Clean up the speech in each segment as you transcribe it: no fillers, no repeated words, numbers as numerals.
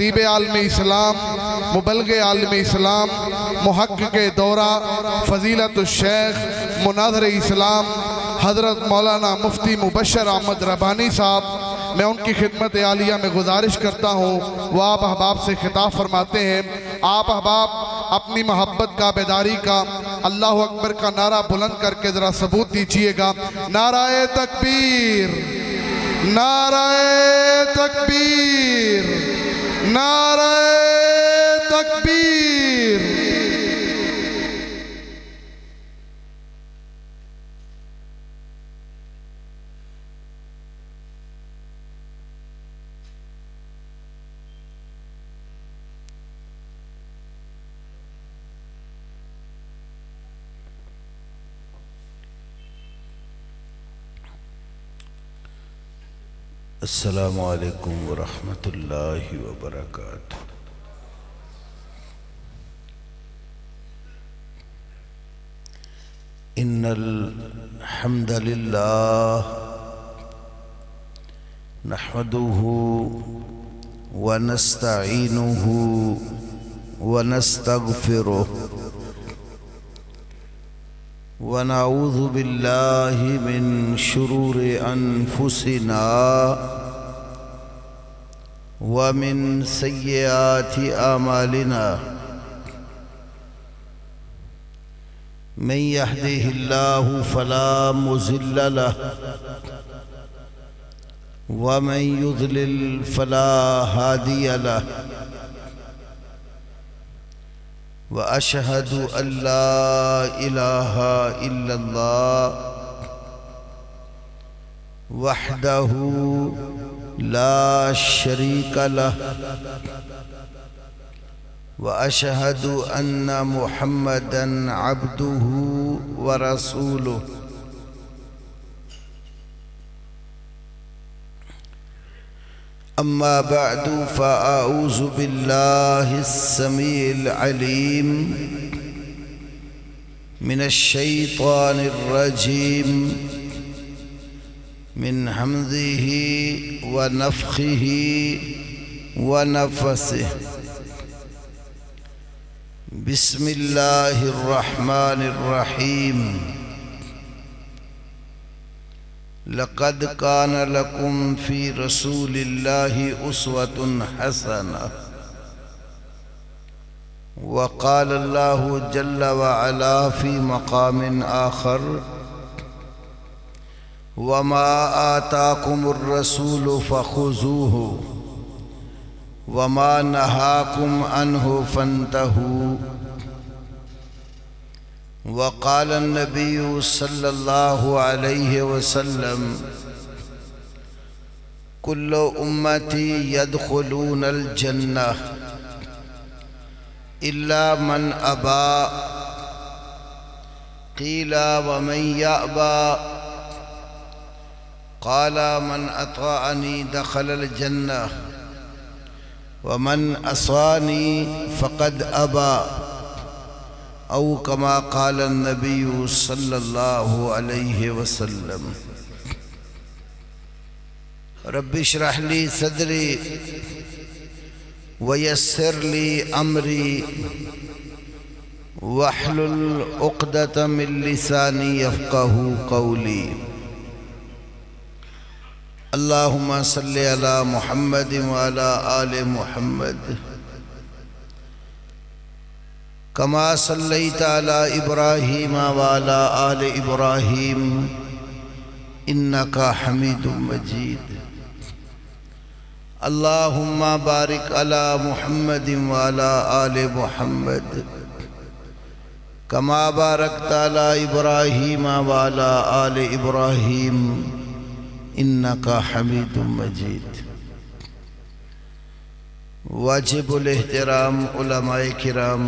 خطیب عالم اسلام، مبلغ عالم اسلام، محقق دورہ فضیلت الشیخ مناظر اسلام حضرت مولانا مفتی مبشر احمد ربانی صاحب، میں ان کی خدمت عالیہ میں گزارش کرتا ہوں، وہ آپ احباب سے خطاب فرماتے ہیں۔ آپ احباب اپنی محبت کا، بیداری کا، اللہ اکبر کا نعرہ بلند کر کے ذرا ثبوت دیجئے گا۔ نعرہ تکبیر، نعرہ تکبیر، نعرہ تکبیر۔ السلام علیکم ورحمۃ اللہ وبرکاتہ۔ ان الحمد للہ نحمده ونستعینه ونستغفره ونعوذ باللہ من شرور انفسنا ومن سیئات اعمالنا من يهده الله فلا مضل له ومن يضلل فلا هادي له وأشهد أن لا إله إلا الله وحده لا شريك له وأشهد أن محمدًا عبده ورسوله أما بعد فأعوذ بالله السميع العليم من الشيطان الرجيم من همزه ونفخه ونفسه بسم الله الرحمن الرحيم لقد كان لكم في رسول الله أسوة حسنة وقال الله جل وعلا في مقام آخر وما آتاكم الرسول فخذوه وما نهاكم عنه فانتهوا وقال النبي صلى الله عليه وسلم كل أمتي يدخلون الجنة إلا من أبى قيل ومن يأبى قال من أطاعني دخل الجنة ومن عصاني فقد أبى أو كما قال النبي صلى الله عليه وسلم رب اشرح لي صدري ويسر لي أمري واحلل عقدة من لساني يفقه قولي اللهم صل على محمد وعلى آل محمد كما صليت على إبراهيم وعلى آل إبراهيم إنك حميد مجيد اللهم بارك على محمد وعلى آل محمد كما باركت على إبراهيم وعلى آل إبراهيم إنك حميد مجيد واجب الاحترام علماء کرام،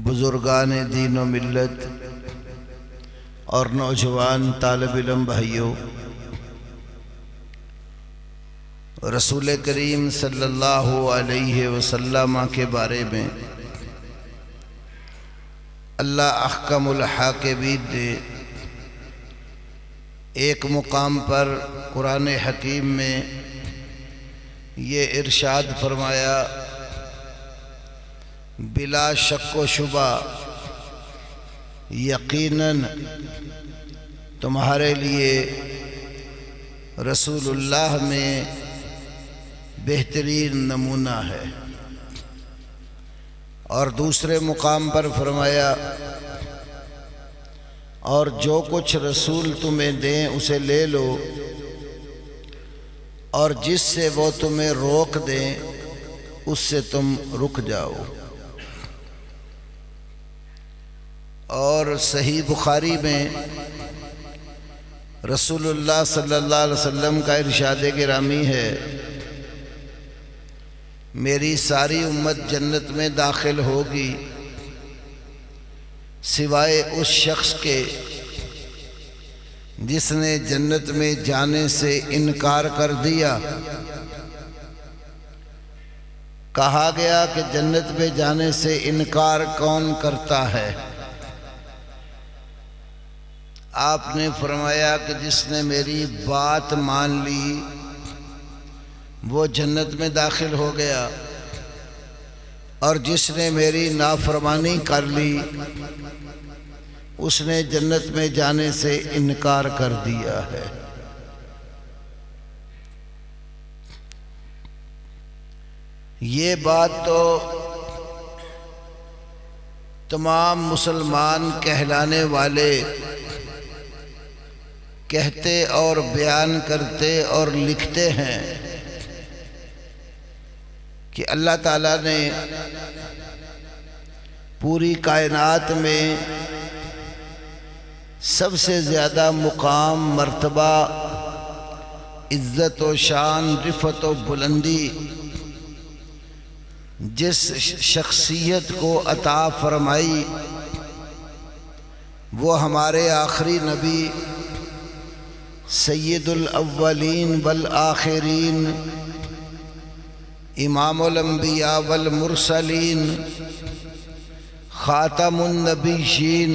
بزرگان دین و ملت اور نوجوان طالب علم بھائیوں، رسول کریم صلی اللہ علیہ وسلم کے بارے میں اللہ احکم الحاکمین نے ایک مقام پر قرآن حکیم میں یہ ارشاد فرمایا بلا شک و شبہ یقیناً تمہارے لیے رسول اللہ میں بہترین نمونہ ہے۔ اور دوسرے مقام پر فرمایا اور جو کچھ رسول تمہیں دیں اسے لے لو، اور جس سے وہ تمہیں روک دیں اس سے تم رک جاؤ۔ اور صحیح بخاری میں رسول اللہ صلی اللہ علیہ وسلم کا ارشاد گرامی ہے میری ساری امت جنت میں داخل ہوگی سوائے اس شخص کے جس نے جنت میں جانے سے انکار کر دیا۔ کہا گیا کہ جنت میں جانے سے انکار کون کرتا ہے؟ آپ نے فرمایا کہ جس نے میری بات مان لی وہ جنت میں داخل ہو گیا، اور جس نے میری نافرمانی کر لی اس نے جنت میں جانے سے انکار کر دیا ہے۔ یہ بات تو تمام مسلمان کہلانے والے کہتے اور بیان کرتے اور لکھتے ہیں کہ اللہ تعالیٰ نے پوری کائنات میں سب سے زیادہ مقام، مرتبہ، عزت و شان، رفعت و بلندی جس شخصیت کو عطا فرمائی وہ ہمارے آخری نبی سید الاولین والآخرین، امام الانبیاء والمرسلین، خاتم النبیین،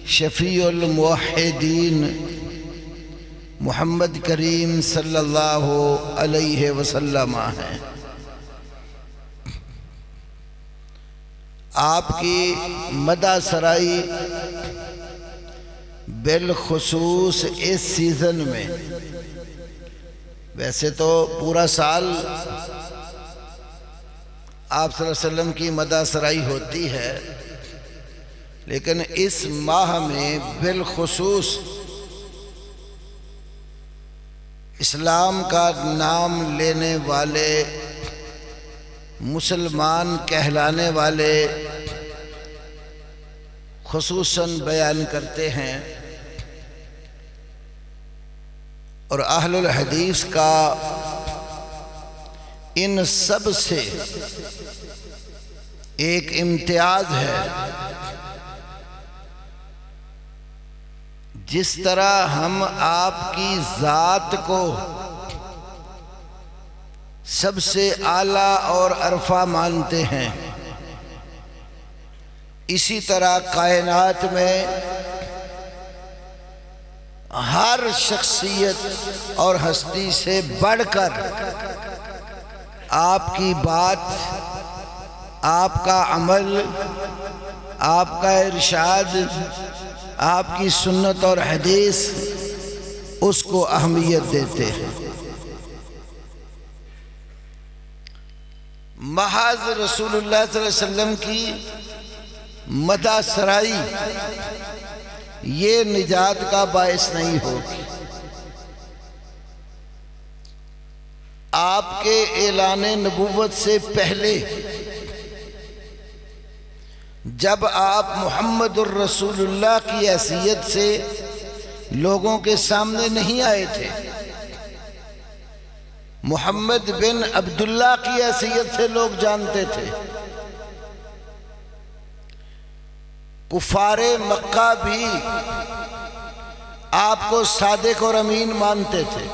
شفیع الموحدین محمد کریم صلی اللہ علیہ وسلم ہیں۔ آپ کی مدح سرائی بالخصوص اس سیزن میں، ویسے تو پورا سال آپ صلی اللہ علیہ وسلم کی مدح سرائی ہوتی ہے، لیکن اس ماہ میں بالخصوص اسلام کا نام لینے والے، مسلمان کہلانے والے خصوصاً بیان کرتے ہیں، اور اہل الحدیث کا ان سب سے ایک امتیاز ہے، جس طرح ہم آپ کی ذات کو سب سے اعلیٰ اور عرفہ مانتے ہیں، اسی طرح کائنات میں ہر شخصیت اور ہستی سے بڑھ کر آپ کی بات، آپ کا عمل، آپ کا ارشاد، آپ کی سنت اور حدیث اس کو اہمیت دیتے ہیں۔ محض رسول اللہ صلی اللہ علیہ وسلم کی مدح سرائی یہ نجات کا باعث نہیں ہوگی۔ آپ کے اعلان نبوت سے پہلے جب آپ محمد الرسول اللہ کی حیثیت سے لوگوں کے سامنے نہیں آئے تھے، محمد بن عبداللہ کی حیثیت سے لوگ جانتے تھے، کفار مکہ بھی آپ کو صادق اور امین مانتے تھے،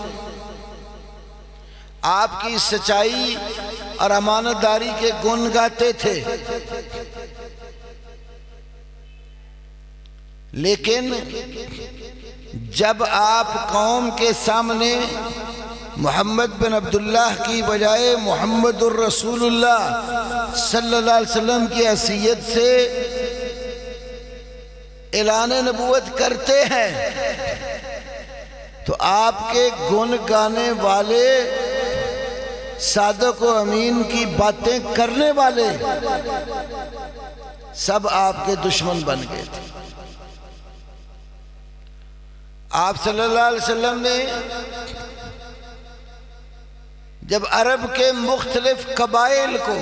آپ کی سچائی اور امانت داری کے گن گاتے تھے، لیکن جب آپ قوم کے سامنے محمد بن عبداللہ کی بجائے محمد الرسول اللہ صلی اللہ علیہ وسلم کی حیثیت سے اعلان نبوت کرتے ہیں تو آپ کے گن گانے والے صادق و امین کی باتیں کرنے والے سب آپ کے دشمن بن گئے تھے۔ آپ صلی اللہ علیہ وسلم نے جب عرب کے مختلف قبائل کو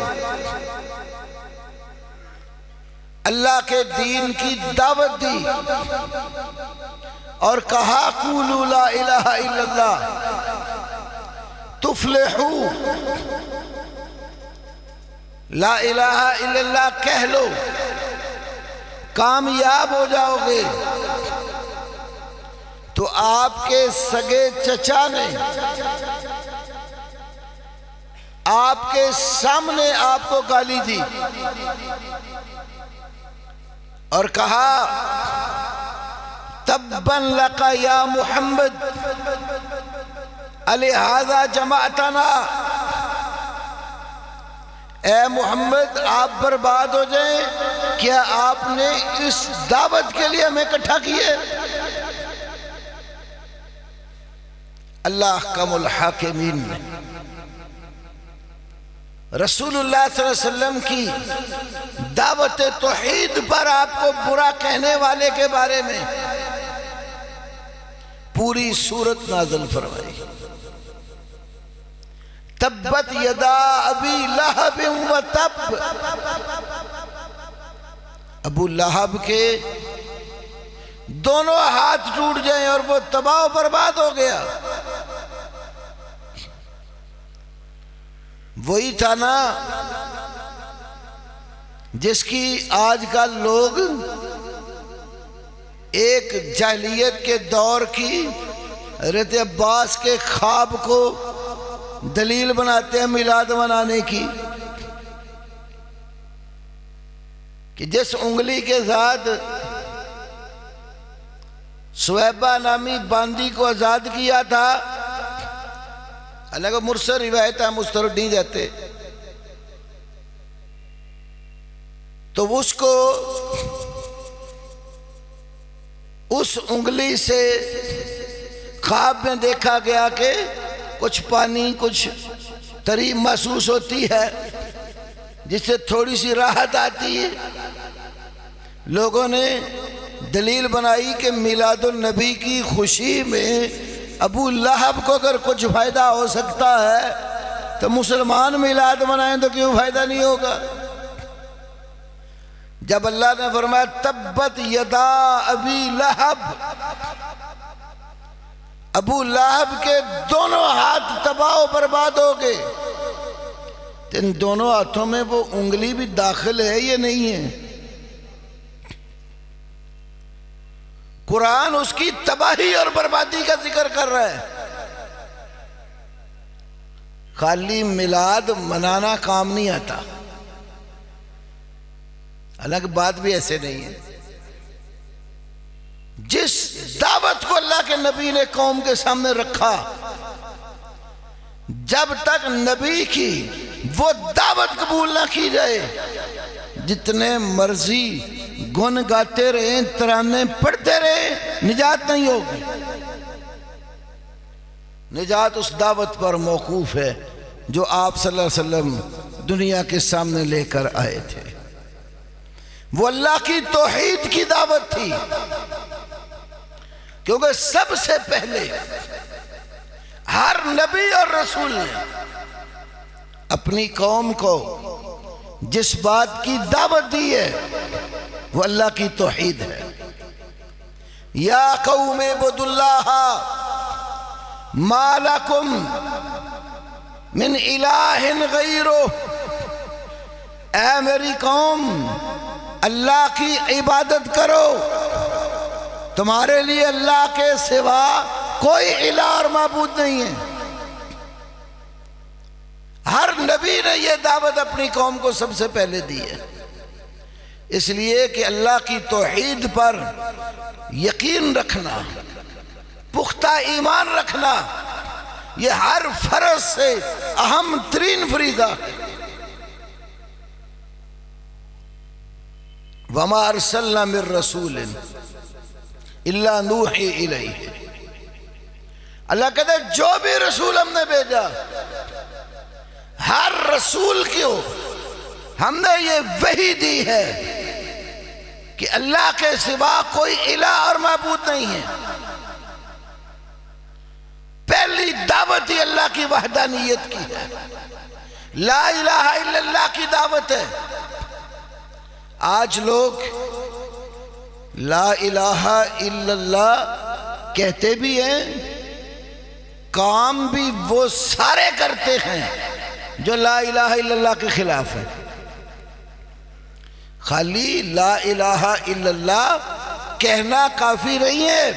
اللہ کے دین کی دعوت دی اور کہا قولوا لا الہ الا اللہ تفلحوا، لا الہ الا اللہ کہہ لو کامیاب ہو جاؤ گے، تو آپ کے سگے چچا نے آپ کے سامنے آپ کو گالی دی اور کہا تباً لک یا محمد لہذا جمعتنا، اے محمد آپ برباد ہو جائیں، کیا آپ نے اس دعوت کے لیے ہمیں اکٹھا کیے؟ اللہ احکم الحاکمین نے رسول اللہ صلی اللہ علیہ وسلم کی دعوت توحید پر آپ کو برا کہنے والے کے بارے میں پوری سورت نازل فرمائی۔ تبت یدا ابی لہب و تب، ابو لہب کے دونوں ہاتھ ٹوٹ جائیں اور وہ تباہ و برباد ہو گیا۔ وہی تھا نا جس کی آج کل لوگ ایک جاہلیت کے دور کی حضرت عباس کے خواب کو دلیل بناتے ہیں میلاد منانے کی، کہ جس انگلی کے ساتھ سویبہ نامی باندی کو آزاد کیا تھا، حالانکہ مرسل روایت ہے، مسترد نہیں جاتے، تو اس کو اس انگلی سے خواب میں دیکھا گیا کہ کچھ پانی کچھ تری محسوس ہوتی ہے جس سے تھوڑی سی راحت آتی ہے۔ لوگوں نے دلیل بنائی کہ میلاد النبی کی خوشی میں ابو لہب کو اگر کچھ فائدہ ہو سکتا ہے تو مسلمان میلاد منائیں تو کیوں فائدہ نہیں ہوگا؟ جب اللہ نے فرمایا تبت یدا ابی لہب، ابو لہب کے دونوں ہاتھ تباہ و برباد ہو گئے، تو ان دونوں ہاتھوں میں وہ انگلی بھی داخل ہے یا نہیں ہے؟ قرآن اس کی تباہی اور بربادی کا ذکر کر رہا ہے۔ خالی میلاد منانا کام نہیں آتا، حالانکہ بات بھی ایسے نہیں ہے۔ جس دعوت کو اللہ کے نبی نے قوم کے سامنے رکھا، جب تک نبی کی وہ دعوت قبول نہ کی جائے، جتنے مرضی گن گاتے رہیں، ترانے پڑھتے رہیں، نجات نہیں ہوگی۔ نجات اس دعوت پر موقوف ہے جو آپ صلی اللہ علیہ وسلم دنیا کے سامنے لے کر آئے تھے۔ وہ اللہ کی توحید کی دعوت تھی، کیونکہ سب سے پہلے ہر نبی اور رسول نے اپنی قوم کو جس بات کی دعوت دی ہے وہ اللہ کی توحید ہے۔ یا قوم اعبدوا اللہ ما لکم من الہ غیرہ، اے میری قوم اللہ کی عبادت کرو، تمہارے لیے اللہ کے سوا کوئی الہ اور معبود نہیں ہے۔ ہر نبی نے یہ دعوت اپنی قوم کو سب سے پہلے دی ہے، اس لیے کہ اللہ کی توحید پر یقین رکھنا، پختہ ایمان رکھنا یہ ہر فرض سے اہم ترین فریضہ ہے۔ وَمَا أَرْسَلْنَا مِن رَّسُولٍ إِلَّا نُوحِي إِلَيْهِ، اللہ کہتا ہے جو بھی رسول ہم نے بھیجا، ہر رسول کو ہم نے یہ وحی دی ہے کہ اللہ کے سوا کوئی الہ اور معبود نہیں ہے۔ پہلی دعوت ہی اللہ کی وحدانیت کی ہے، لا الہ الا اللہ کی دعوت ہے۔ آج لوگ لا الہ الا اللہ کہتے بھی ہیں، کام بھی وہ سارے کرتے ہیں جو لا الہ الا اللہ کے خلاف ہے۔ خالی لا الہ الا اللہ کہنا کافی نہیں ہے،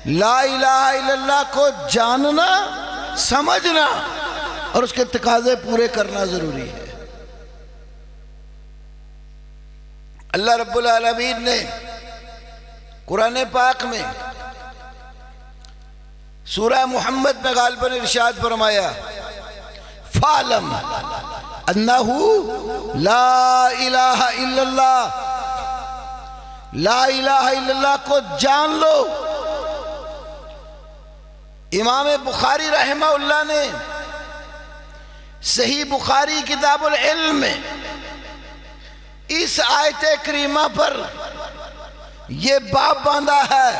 لا الہ الا اللہ کو جاننا، سمجھنا اور اس کے تقاضے پورے کرنا ضروری ہے۔ اللہ رب العالمین نے قرآن پاک میں سورہ محمد میں غالباً ارشاد فرمایا، فَعْلَمْ أَنَّهُ لَا إِلَهَ إِلَّا اللَّهِ، لا الہ الا اللہ کو جان لو۔ امام بخاری رحمہ اللہ نے صحیح بخاری کتاب العلم میں اس آیت کریمہ پر یہ باب باندھا ہے،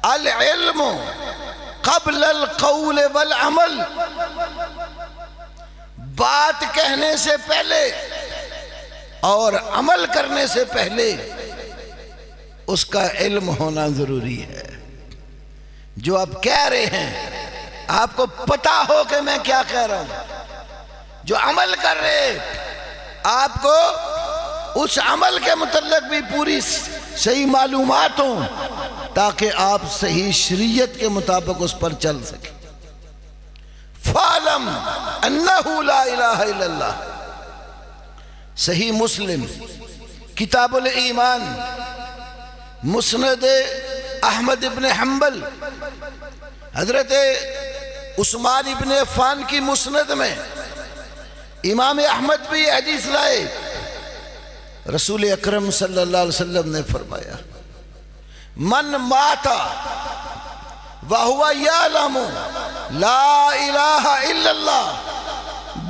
العلم قبل القول والعمل، بات کہنے سے پہلے اور عمل کرنے سے پہلے اس کا علم ہونا ضروری ہے۔ جو آپ کہہ رہے ہیں آپ کو پتا ہو کہ میں کیا کہہ رہا ہوں، جو عمل کر رہے آپ کو اس عمل کے متعلق بھی پوری صحیح معلومات ہوں تاکہ آپ صحیح شریعت کے مطابق اس پر چل سکیں۔ فَعْلَمْ أَنَّهُ لَا إِلَهَ إِلَّا اللَّهِ، صحیح مسلم کتاب الایمان، مسند احمد ابن حنبل، حضرت عثمان ابن عفان کی مسند میں امام احمد بھی حدیث لائے، رسول اکرم صلی اللہ علیہ وسلم نے فرمایا، من مات وہو یعلم لا الہ الا اللہ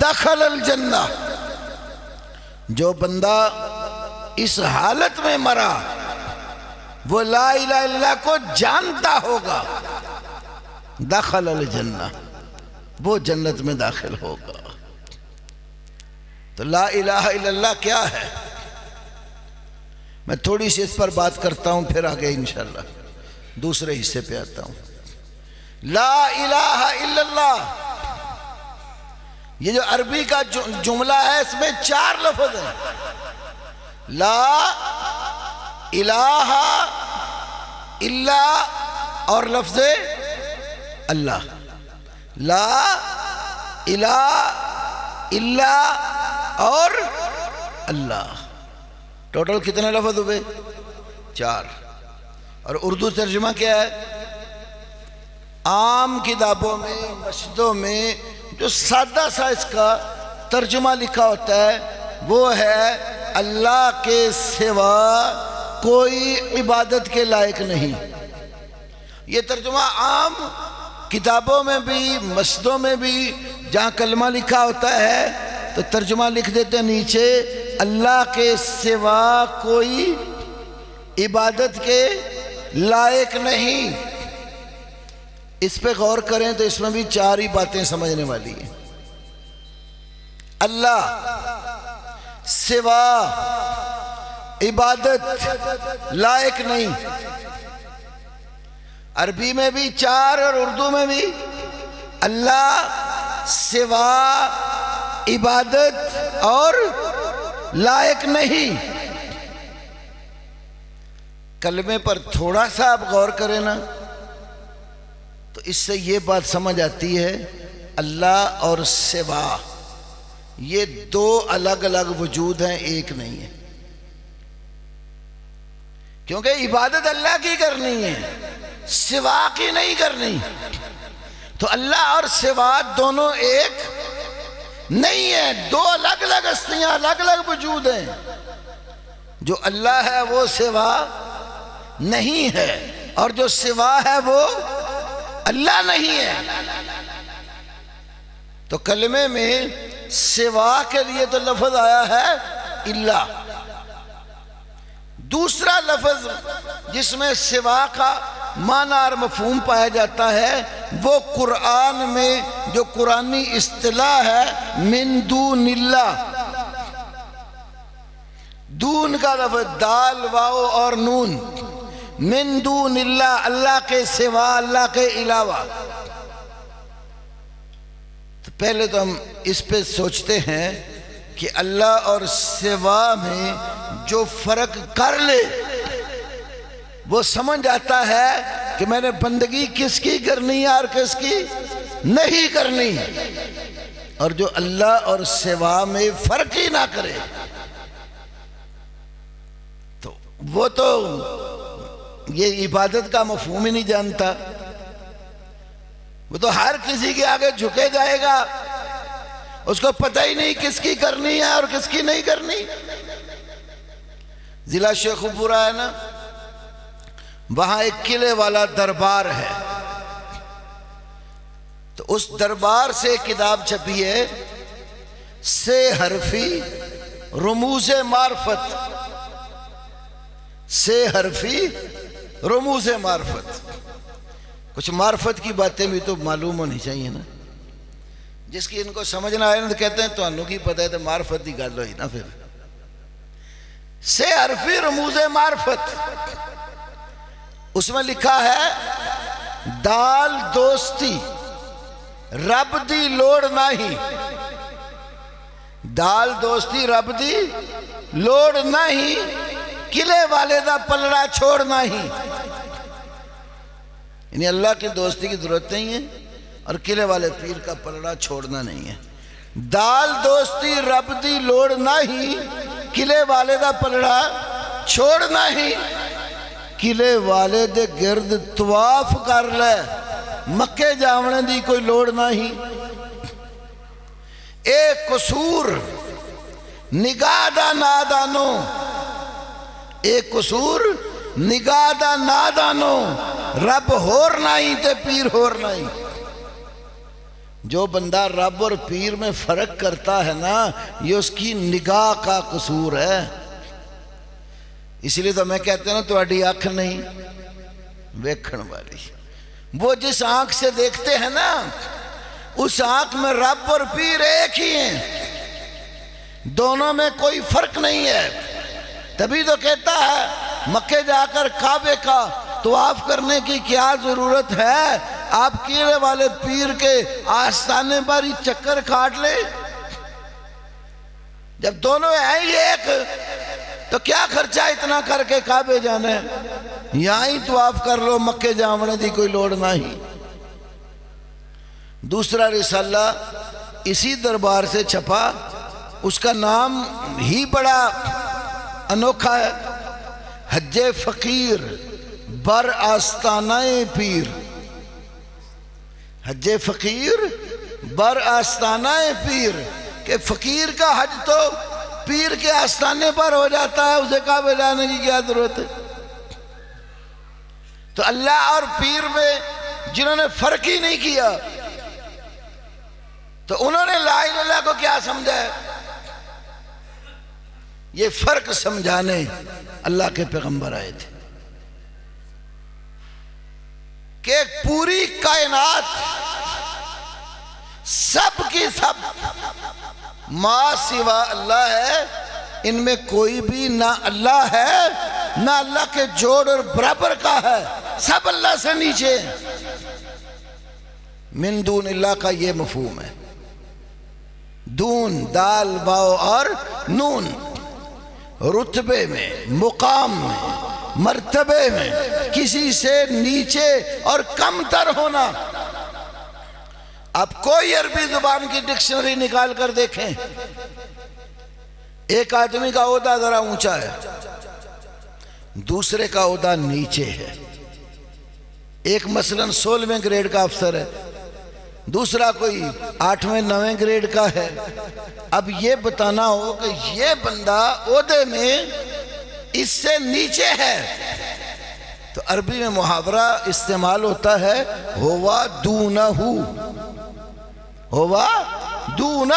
دخل الجنہ، جو بندہ اس حالت میں مرا وہ لا الہ الا اللہ کو جانتا ہوگا، دخل الجنہ، وہ جنت میں داخل ہوگا۔ تو لا الہ الا اللہ کیا ہے؟ میں تھوڑی سی اس پر بات کرتا ہوں، پھر آگے انشاءاللہ دوسرے حصے پہ آتا ہوں۔ لا الہ الا اللہ، یہ جو عربی کا جملہ ہے اس میں 4 لفظ ہیں، لا الہ الا اور لفظ اللہ، لا الہ الا اور اللہ، ٹوٹل کتنے لفظ ہوئے؟ 4۔ اور اردو ترجمہ کیا ہے؟ عام کتابوں میں، مسجدوں میں جو سادہ سا اس کا ترجمہ لکھا ہوتا ہے وہ ہے اللہ کے سوا کوئی عبادت کے لائق نہیں۔ یہ ترجمہ عام کتابوں میں بھی، مسجدوں میں بھی جہاں کلمہ لکھا ہوتا ہے تو ترجمہ لکھ دیتے نیچے، اللہ کے سوا کوئی عبادت کے لائق نہیں۔ اس پہ غور کریں تو اس میں بھی 4 ہی باتیں سمجھنے والی ہیں۔ اللہ سوا عبادت لائق نہیں، عربی میں بھی 4 اور اردو میں بھی، اللہ سوا عبادت اور لائق نہیں۔ کلمے پر تھوڑا سا آپ غور کریں نا تو اس سے یہ بات سمجھ آتی ہے، اللہ اور سوا یہ 2 الگ الگ وجود ہیں، ایک نہیں ہے۔ کیونکہ عبادت اللہ کی کرنی ہے، سوا کی نہیں کرنی۔ تو اللہ اور سوا دونوں ایک نہیں ہے، دو الگ الگ ہستیاں، الگ الگ وجود ہیں۔ جو اللہ ہے وہ سوا نہیں ہے، اور جو سوا ہے وہ اللہ نہیں ہے۔ تو کلمے میں سوا کے لیے تو لفظ آیا ہے اللہ۔ دوسرا لفظ جس میں سوا کا معنی اور مفہوم پایا جاتا ہے وہ قرآن میں جو قرآنی اصطلاح ہے من دون اللہ، دون کا لفظ دال واو اور نون، من دون اللہ، اللہ کے سوا، اللہ کے علاوہ۔ تو پہلے تو ہم اس پہ سوچتے ہیں کہ اللہ اور سوا میں جو فرق کر لے وہ سمجھ آتا ہے کہ میں نے بندگی کس کی کرنی ہے اور کس کی نہیں کرنی، اور جو اللہ اور سوا میں فرق ہی نہ کرے تو وہ تو یہ عبادت کا مفہوم ہی نہیں جانتا، وہ تو ہر کسی کے آگے جھکے جائے گا، اس کو پتہ ہی نہیں کس کی کرنی ہے اور کس کی نہیں کرنی۔ ضلع شیخ پورہ ہے نا، وہاں ایک قلعے والا دربار ہے، تو اس دربار سے ایک کتاب چھپی ہے سے حرفی رموز معرفت، سے حرفی رموز معرفت۔ کچھ معرفت کی باتیں بھی تو معلوم ہونی چاہیے نا، جس کی ان کو سمجھ نہ آئے نا تو کہتے ہیں تو انہوں کی پتہ ہے تو معرفت کی گل ہوئی نا۔ پھر سے حرفی رموز معرفت، اس میں لکھا ہے دال دوستی رب دی لوڑ نہیں، دال دوستی رب دی لوڑ نہیں، قلعے والے دا پلڑا چھوڑنا ہی، یعنی اللہ کی دوستی کی ضرورت نہیں ہے اور قلعے والے پیر کا پلڑا چھوڑنا نہیں ہے۔ دال دوستی رب دی لوڑ نہیں، قلعے والے دا پلڑا چھوڑنا ہی، قلعے والے دے گرد طواف کر لے، مکے جاونے دی کوئی لوڑ نہیں۔ ایک قصور نگاہ دا نادانو، ایک قصور نگاہ دا نادانو، رب ہور نہیں تے پیر ہور نہیں۔ جو بندہ رب اور پیر میں فرق کرتا ہے نا، یہ اس کی نگاہ کا قصور ہے۔ اس لیے تو میں کہتے ہیں نا تہاڈی آنکھ نہیں ویکھن والی، وہ جس آنکھ سے دیکھتے ہیں نا اس آنکھ میں رب اور پیر ایک ہی ہیں، دونوں میں کوئی فرق نہیں ہے۔ تبھی تو کہتا ہے مکے جا کر کعبے کا طواف کرنے کی کیا ضرورت ہے، آپ قلعے والے پیر کے آستانے پر ہی چکر کاٹ لیں۔ جب دونوں ہیں ہی ایک تو کیا خرچہ اتنا کر کے کعبے جانا ہے، یہاں ہی طواف کر لو، مکے جاونے دی کوئی لوڑ نہیں۔ دوسرا رسالہ اسی دربار سے چھپا، اس کا نام ہی بڑا انوکھا ہے، حج فقیر بر آستانہ پیر، حج فقیر بر آستانہ پیر، کہ فقیر کا حج تو پیر کے آستانے پر ہو جاتا ہے، اسے کعبے جانے کی کیا ضرورت ہے۔ تو اللہ اور پیر میں جنہوں نے فرق ہی نہیں کیا تو انہوں نے لا الہ الا اللہ کو کیا سمجھا ہے؟ یہ فرق سمجھانے اللہ کے پیغمبر آئے تھے کہ پوری کائنات سب کی سب ما سوا اللہ ہے، ان میں کوئی بھی نہ اللہ ہے نہ اللہ کے جوڑ اور برابر کا ہے، سب اللہ سے نیچے ہیں۔ من دون اللہ کا یہ مفہوم ہے، دون دال باؤ اور نون، رتبے میں، مقام میں، مرتبے میں کسی سے نیچے اور کم تر ہونا۔ آپ کوئی عربی زبان کی ڈکشنری نکال کر دیکھیں، ایک آدمی کا عہدہ ذرا اونچا ہے، دوسرے کا عہدہ نیچے ہے۔ ایک مثلا 16ویں گریڈ کا افسر ہے، دوسرا کوئی 8ویں 9ویں گریڈ کا ہے. اب یہ بتانا ہو کہ یہ بندہ عہدے میں اس سے نیچے ہے تو عربی میں محاورہ استعمال ہوتا ہے ہوا دونہ، ہوا دونہ،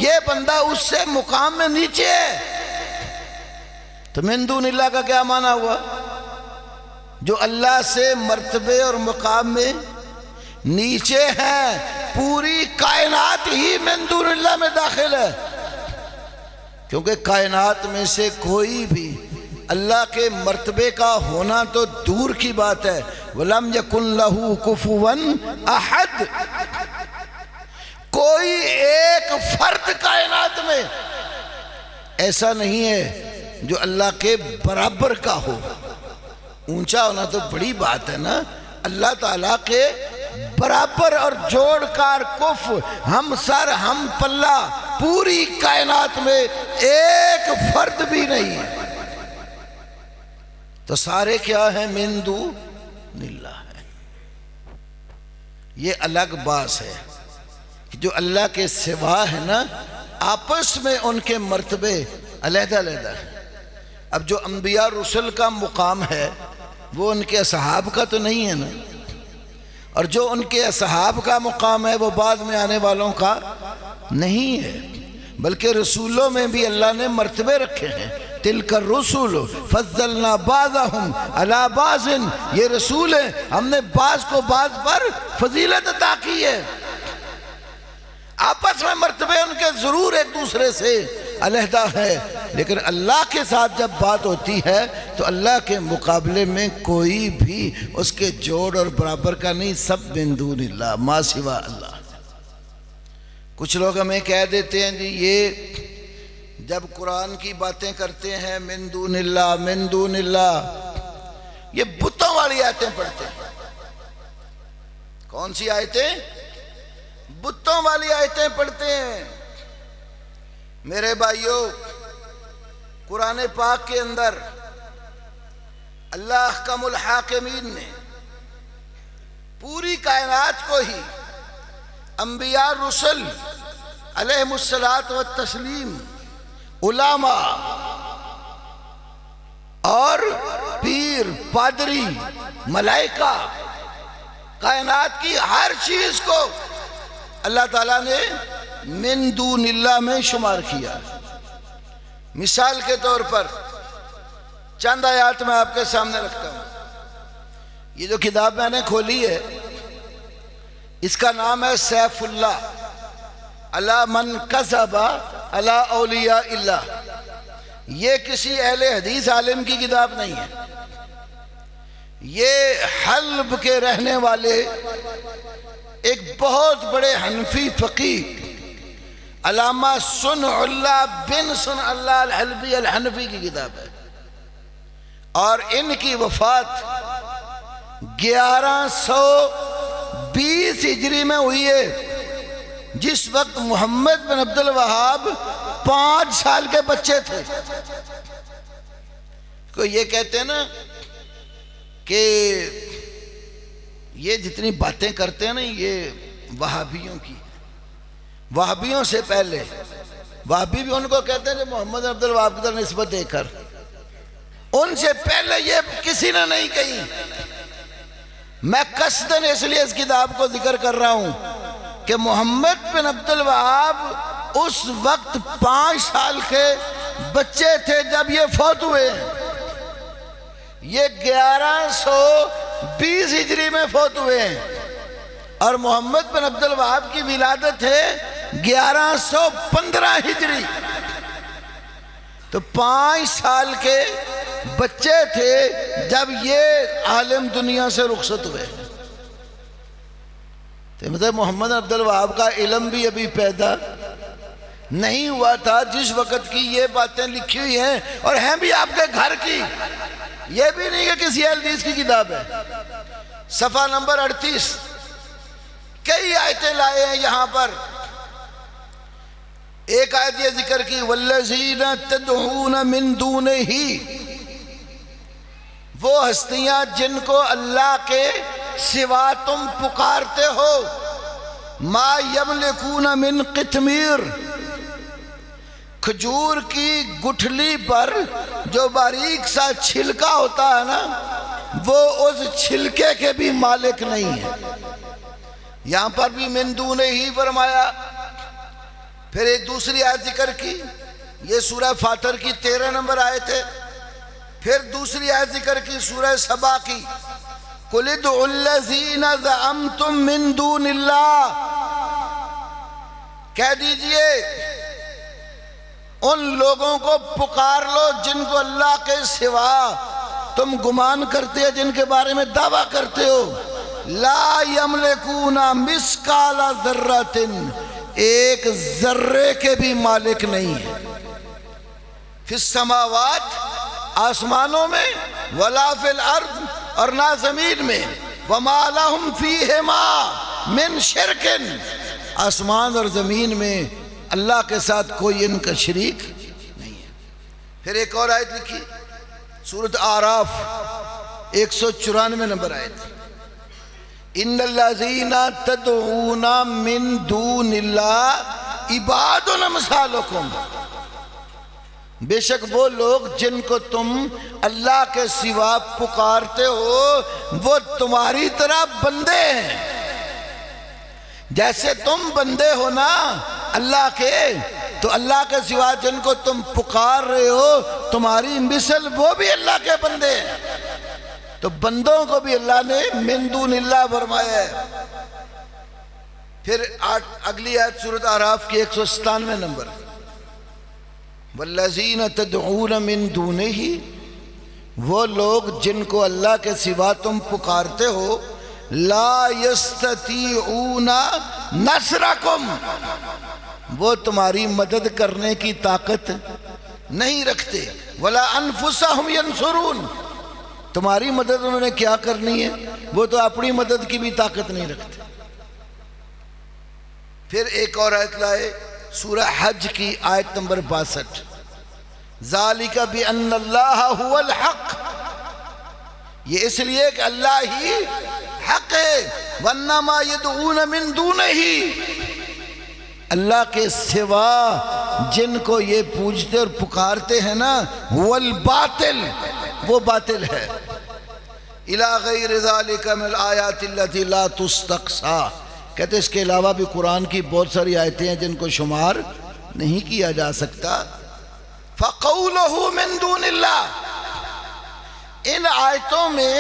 یہ بندہ اس سے مقام میں نیچے ہے. تو من دون اللہ کا کیا معنی ہوا؟ جو اللہ سے مرتبے اور مقام میں نیچے ہیں. پوری کائنات ہی من دون اللہ میں داخل ہے، کیونکہ کائنات میں سے کوئی بھی اللہ کے مرتبے کا ہونا تو دور کی بات ہے. وَلَمْ يَكُنْ لَهُ كُفُوًا أَحَدٌ، کوئی ایک فرد کائنات میں ایسا نہیں ہے جو اللہ کے برابر کا ہو. اونچا ہونا تو بڑی بات ہے نا، اللہ تعالیٰ کے برابر اور جوڑ کار کف، ہم سر ہم پلہ، پوری کائنات میں ایک فرد بھی نہیں ہے. تو سارے کیا ہیں؟ من دون اللہ ہے. یہ الگ باس ہے کہ جو اللہ کے سوا ہے نا، آپس میں ان کے مرتبے علیحدہ علیحدہ ہیں. اب جو انبیاء رسل کا مقام ہے وہ ان کے اصحاب کا تو نہیں ہے نا، اور جو ان کے اصحاب کا مقام ہے وہ بعد میں آنے والوں کا نہیں ہے. بلکہ رسولوں میں بھی اللہ نے مرتبے رکھے ہیں. تلک الرسل فضلنا بعضهم علی بعض، یہ رسول ہیں، ہم نے بعض کو بعض پر فضیلت عطا کی ہے. آپس میں مرتبے ان کے ضرور ایک دوسرے سے علیحدہ ہے، لیکن اللہ کے ساتھ جب بات ہوتی ہے تو اللہ کے مقابلے میں کوئی بھی اس کے جوڑ اور برابر کا نہیں. سب من دون اللہ، ما سوا اللہ. کچھ لوگ ہمیں کہہ دیتے ہیں جی یہ جب قرآن کی باتیں کرتے ہیں من دون اللہ من دون اللہ، یہ بتوں والی آیتیں پڑھتے ہیں. کون سی آیتیں؟ بتوں والی آیتیں پڑھتے ہیں. میرے بھائیوں، قرآن پاک کے اندر اللہ احکم الحاکمین نے پوری کائنات کو ہی انبیاء رسل علیہم الصلاۃ والتسلیم، علماء اور پیر پادری، ملائکہ، کائنات کی ہر چیز کو اللہ تعالیٰ نے من دون اللہ میں شمار کیا. مثال کے طور پر چند آیات میں آپ کے سامنے رکھتا ہوں. یہ جو کتاب میں نے کھولی ہے اس کا نام ہے سیف اللہ علی من کذب علی اولیاء اللہ. یہ کسی اہل حدیث عالم کی کتاب نہیں ہے، یہ حلب کے رہنے والے ایک بہت بڑے حنفی فقیہ علامہ صنع اللہ بن صنع اللہ الحلبی الحنفی کی کتاب ہے، اور ان کی وفات 1120 ہجری میں ہوئی ہے، جس وقت محمد بن عبد الوہاب 5 سال کے بچے تھے. کوئی یہ کہتے ہیں نا کہ یہ جتنی باتیں کرتے ہیں نا یہ وہابیوں کی، وہابیوں سے پہلے وہابی بھی ان کو کہتے ہیں جو محمد عبد الوہاب کی طرف نسبت دے کر، ان سے پہلے یہ کسی نے نہیں کہی. میں قصداً اس لیے اس کتاب کو ذکر کر رہا ہوں کہ محمد بن عبد الوہاب اس وقت 5 سال کے بچے تھے جب یہ فوت ہوئے. یہ 1120 ہجری میں فوت ہوئے ہیں اور محمد بن عبد الوہاب کی ولادت ہے 1115 ہجری. تو 5 سال کے بچے تھے جب یہ عالم دنیا سے رخصت ہوئے. تو مطلب محمد عبد الوہاب کا علم بھی ابھی پیدا نہیں ہوا تھا جس وقت کی یہ باتیں لکھی ہوئی ہیں، اور ہیں بھی آپ کے گھر کی، یہ بھی نہیں کہ کسی حدیث کی کتاب ہے. صفحہ نمبر 38 کئی آیتیں لائے ہیں یہاں پر. ایک آیت یہ ذکر کی والذین تدعون من دونہ، وہ ہستیاں جن کو اللہ کے سوا تم پکارتے ہو. ما یملکون من قطمیر، کھجور کی گٹھلی پر جو باریک سا چھلکا ہوتا ہے نا، وہ اس چھلکے کے بھی مالک نہیں ہے۔ یہاں پر بھی من دون ہی فرمایا۔ پھر ایک دوسری آیت ذکر کی، یہ سورہ فاطر کی 13 نمبر آیت ہے۔ پھر دوسری آیت ذکر کی سورہ سبا کی، قُلِ ادْعُوا الَّذِينَ زَعَمْتُم مِّن دُونِ اللَّهِ، کہہ دیجئے ان لوگوں کو پکار لو جن کو اللہ کے سوا تم گمان کرتے ہو، جن کے بارے میں دعویٰ کرتے ہو۔ لا یملکون مثقال ذرۃ، ایک ذرے کے بھی مالک نہیں ہے۔ فی السماوات، آسمانوں میں، ولا فی الارض، اور نہ زمین میں، وما لہم فیہما من شرک، آسمان اور زمین میں اللہ کے ساتھ کوئی ان کا شریک نہیں ہے۔ پھر ایک اور آیت لکھی سورۃ اعراف 194 نمبر آیت، ان الذین تدعون من دون اللہ عباد امثالکم، بے شک وہ لوگ جن کو تم اللہ کے سوا پکارتے ہو وہ تمہاری طرح بندے ہیں، جیسے تم بندے ہو نا اللہ کے، تو اللہ کے سوا جن کو تم پکار رہے ہو تمہاری مثل وہ بھی اللہ کے بندے ہیں۔ تو بندوں کو بھی اللہ نے من دون اللہ فرمایا ہے۔ پھر اگلی آیت سورۃ اعراف کی 197 نمبر، والذین تدعون من دونہ، وہ لوگ جن کو اللہ کے سوا تم پکارتے ہو، لا یستطیعون نصرکم، وہ تمہاری مدد کرنے کی طاقت نہیں رکھتے، ولا انفسہم ینصرون، تمہاری مدد انہوں نے کیا کرنی ہے، وہ تو اپنی مدد کی بھی طاقت نہیں رکھتے۔ پھر ایک اور آیت لائے سورہ حج کی آیت نمبر 62، ذالک بأن اللہ هو الحق، یہ اس لیے کہ اللہ ہی حق ہے، وَإِنَّمَا يَدْعُونَ مِن دُونِهِ، اللہ کے سوا جن کو یہ پوجتے اور پکارتے ہیں نا، هو الباطل، وہ باطل ہے۔ اِلَى غَيْرِ ذَلِكَ مِنَ الْآيَاتِ الَّتِي لَا تُسْتَقْصَى، کہتے ہیں اس کے علاوہ بھی قرآن کی بہت ساری آیتیں ہیں جن کو شمار نہیں کیا جا سکتا۔ فَقَوْلُهُ مِن دُونِ اللَّهِ، ان آیتوں میں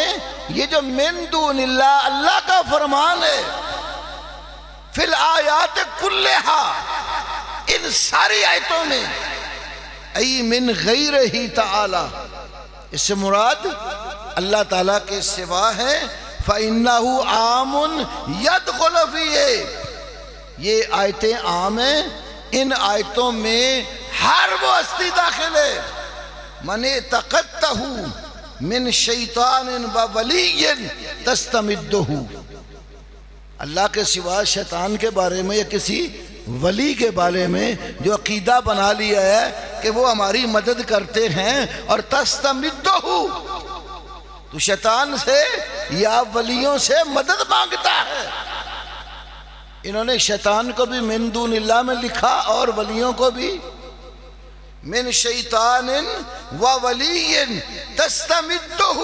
یہ جو من دون اللہ اللہ کا فرمان ہے، فی الآیات کلہا، ان ساری آیتوں میں، ای من غیر ہی تعالی، اس سے مراد اللہ تعالیٰ کے سوا ہے، فَإِنَّهُ عَامٌ يَدْخُلُ فِيهِ، یہ آیتیں عام ہیں، ان آیتوں میں ہر وہ ہستی داخل ہے، من اعتقدتہ من شیطان و ولی تستمدہ، اللہ کے سوا شیطان کے بارے میں یا کسی ولی کے بارے میں جو عقیدہ بنا لیا ہے کہ وہ ہماری مدد کرتے ہیں، اور تستمدہ، تو شیطان سے یا ولیوں سے مدد مانگتا ہے۔ انہوں نے شیطان کو بھی من دون اللہ میں لکھا اور ولیوں کو بھی من شیطان و ولی تستمدہ،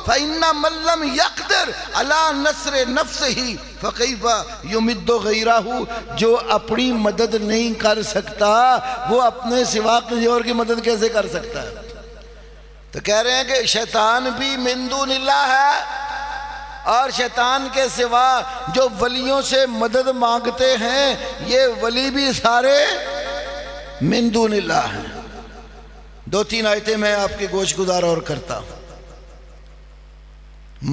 فإن من لم يقدر على نصر نفسه فكيف يمد غيره، جو اپنی مدد نہیں کر سکتا وہ اپنے سوا کسی اور کی مدد کیسے کر سکتا ہے؟ تو کہہ رہے ہیں کہ شیطان بھی من دون اللہ ہے، اور شیطان کے سوا جو ولیوں سے مدد مانگتے ہیں یہ ولی بھی سارے من دون اللہ ہیں۔ دو تین آیتیں میں آپ کی گوش گزار اور کرتا ہوں۔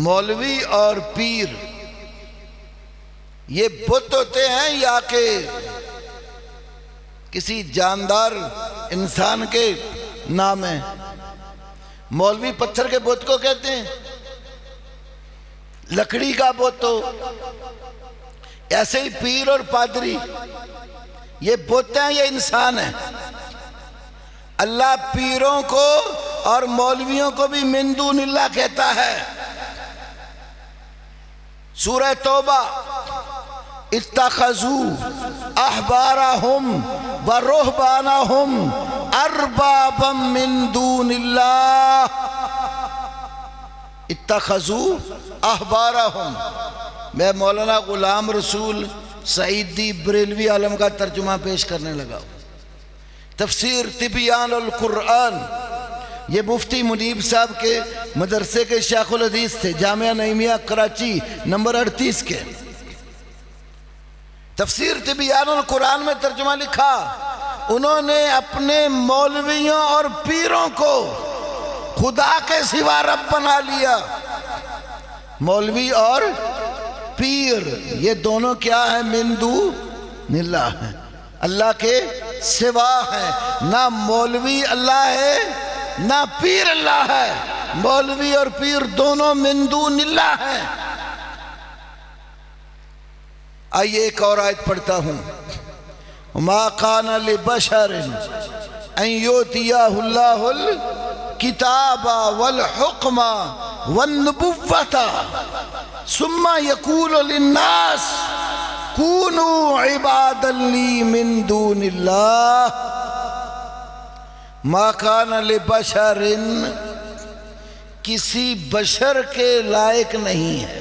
مولوی اور پیر یہ بت ہوتے ہیں یا کہ کسی جاندار انسان کے نام ہیں؟ مولوی پتھر کے بت کو کہتے ہیں، لکڑی کا بت ہو، ایسے ہی پیر اور پادری یہ بت ہیں، یہ انسان ہیں۔ اللہ پیروں کو اور مولویوں کو بھی من دون اللہ کہتا ہے۔ سورہ توبہ اتخذوا احبارهم ورهبانهم اربابا من دون اللہ. اتخذوا احبارهم. میں مولانا غلام رسول سعیدی بریلوی عالم کا ترجمہ پیش کرنے لگا. تفسیر تبیان القرآن، یہ مفتی منیب صاحب کے مدرسے کے شیخ الحدیث تھے، جامعہ نعیمیہ کراچی نمبر 38 کے. تفسیر تبیان القرآن میں ترجمہ لکھا. انہوں نے اپنے مولویوں اور پیروں کو خدا کے سوا رب بنا لیا. مولوی اور پیر یہ دونوں کیا ہیں؟ من دون اللہ ہیں، اللہ کے سوا ہیں. نہ مولوی اللہ ہے نہ پیر اللہ ہے. مولوی اور پیر دونوں من دون اللہ ہیں. آئیے ایک اور آیت پڑھتا ہوں. ما کان لبشر ان یؤتیہ اللہ الکتاب والحکم والنبوۃ ثم یقول للناس کونوا عبادا لی من دون اللہ. ما کان لبشر، کسی بشر کے لائق نہیں ہے.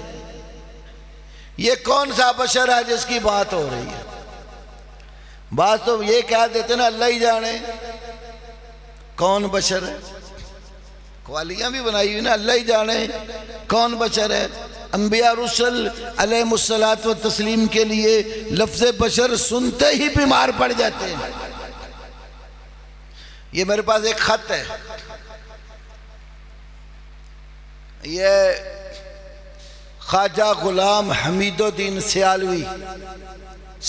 یہ کون سا بشر ہے جس کی بات ہو رہی ہے؟ بات تو یہ کہہ دیتے نا اللہ ہی جانے کون بشر ہے. قوالیاں بھی بنائی ہوئی نا، اللہ ہی جانے کون بشر ہے. انبیاء رسل علیہ الصلاۃ والتسلیم کے لیے لفظ بشر سنتے ہی بیمار پڑ جاتے ہیں. یہ میرے پاس ایک خط ہے، یہ خواجہ غلام حمید الدین سیالوی،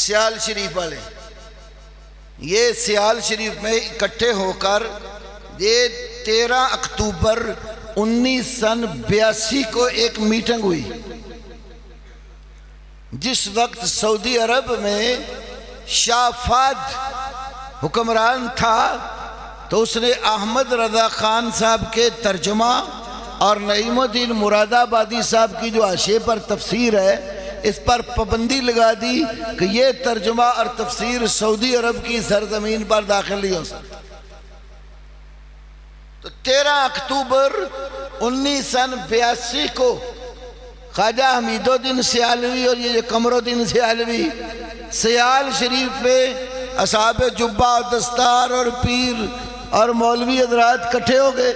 سیال شریف والے، یہ سیال شریف میں اکٹھے ہو کر یہ 13 اکتوبر 1982 کو ایک میٹنگ ہوئی. جس وقت سعودی عرب میں شاہ فہد حکمران تھا تو اس نے احمد رضا خان صاحب کے ترجمہ اور نعیم الدین مراد آبادی صاحب کی جو حاشیے پر تفسیر ہے اس پر پابندی لگا دی کہ یہ ترجمہ اور تفسیر سعودی عرب کی سرزمین پر داخل نہیں ہو سکتا. تو 13 اکتوبر 1982 کو خواجہ حمید الدین سیالوی اور یہ قمر الدین سیالوی سیال شریف میں اصحاب جبہ و دستار اور پیر اور مولوی حضرات کٹھے ہو گئے.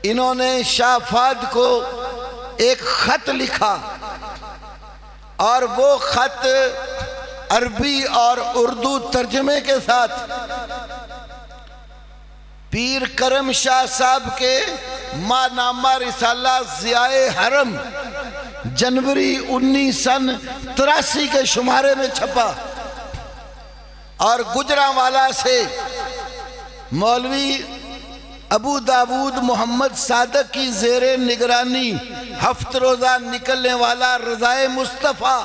انہوں نے شاہ فہد کو ایک خط لکھا اور وہ خط عربی اور اردو ترجمے کے ساتھ پیر کرم شاہ صاحب کے ماہنامہ رسالہ ضیاء حرم جنوری 1983 کے شمارے میں چھپا. اور گجرانوالہ سے مولوی ابو داود محمد صادق کی زیر نگرانی ہفت روزہ نکلنے والا رضائے مصطفیٰ،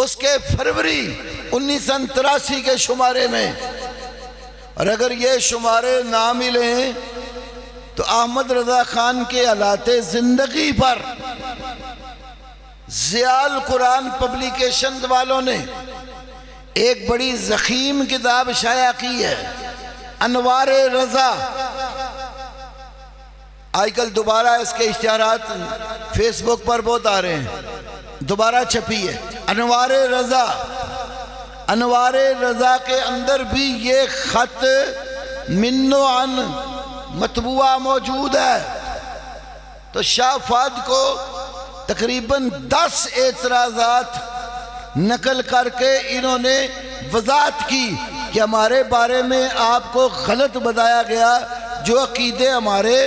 اس کے فروری 1983 کے شمارے میں. اور اگر یہ شمارے نہ ملیں تو احمد رضا خان کے حالات زندگی پر ضیاء القرآن پبلیکیشن والوں نے ایک بڑی ضخیم کتاب شائع کی ہے، انوار رضا. آج کل دوبارہ اس کے اشتہارات فیس بک پر بہت آ رہے ہیں، دوبارہ چھپی ہے انوار رضا. انوار رضا کے اندر بھی یہ خط من و عن مطبوعہ موجود ہے. تو شاہ فہد کو تقریباً 10 اعتراضات نقل کر کے انہوں نے وضاحت کی کہ ہمارے بارے میں آپ کو غلط بتایا گیا، جو عقیدے ہمارے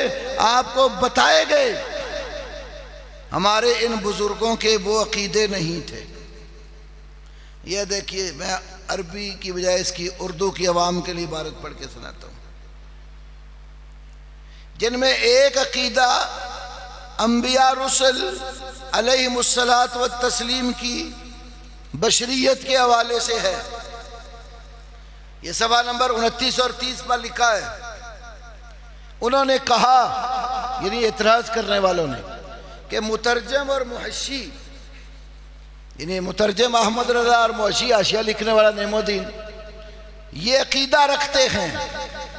آپ کو بتائے گئے ہمارے ان بزرگوں کے وہ عقیدے نہیں تھے. یہ دیکھیے میں عربی کی بجائے اس کی اردو کی عوام کے لیے عبارت پڑھ کے سناتا ہوں، جن میں ایک عقیدہ انبیاء رسل علیہم الصلاۃ والتسلیم کی بشریت کے حوالے سے ہے. یہ صفحہ نمبر 29 اور 30 پر لکھا ہے. انہوں نے کہا، یعنی اعتراض کرنے والوں نے، کہ مترجم اور محشی یعنی مترجم احمد رضا اور معاشی حاشیہ لکھنے والا نعیم الدین یہ عقیدہ رکھتے ہیں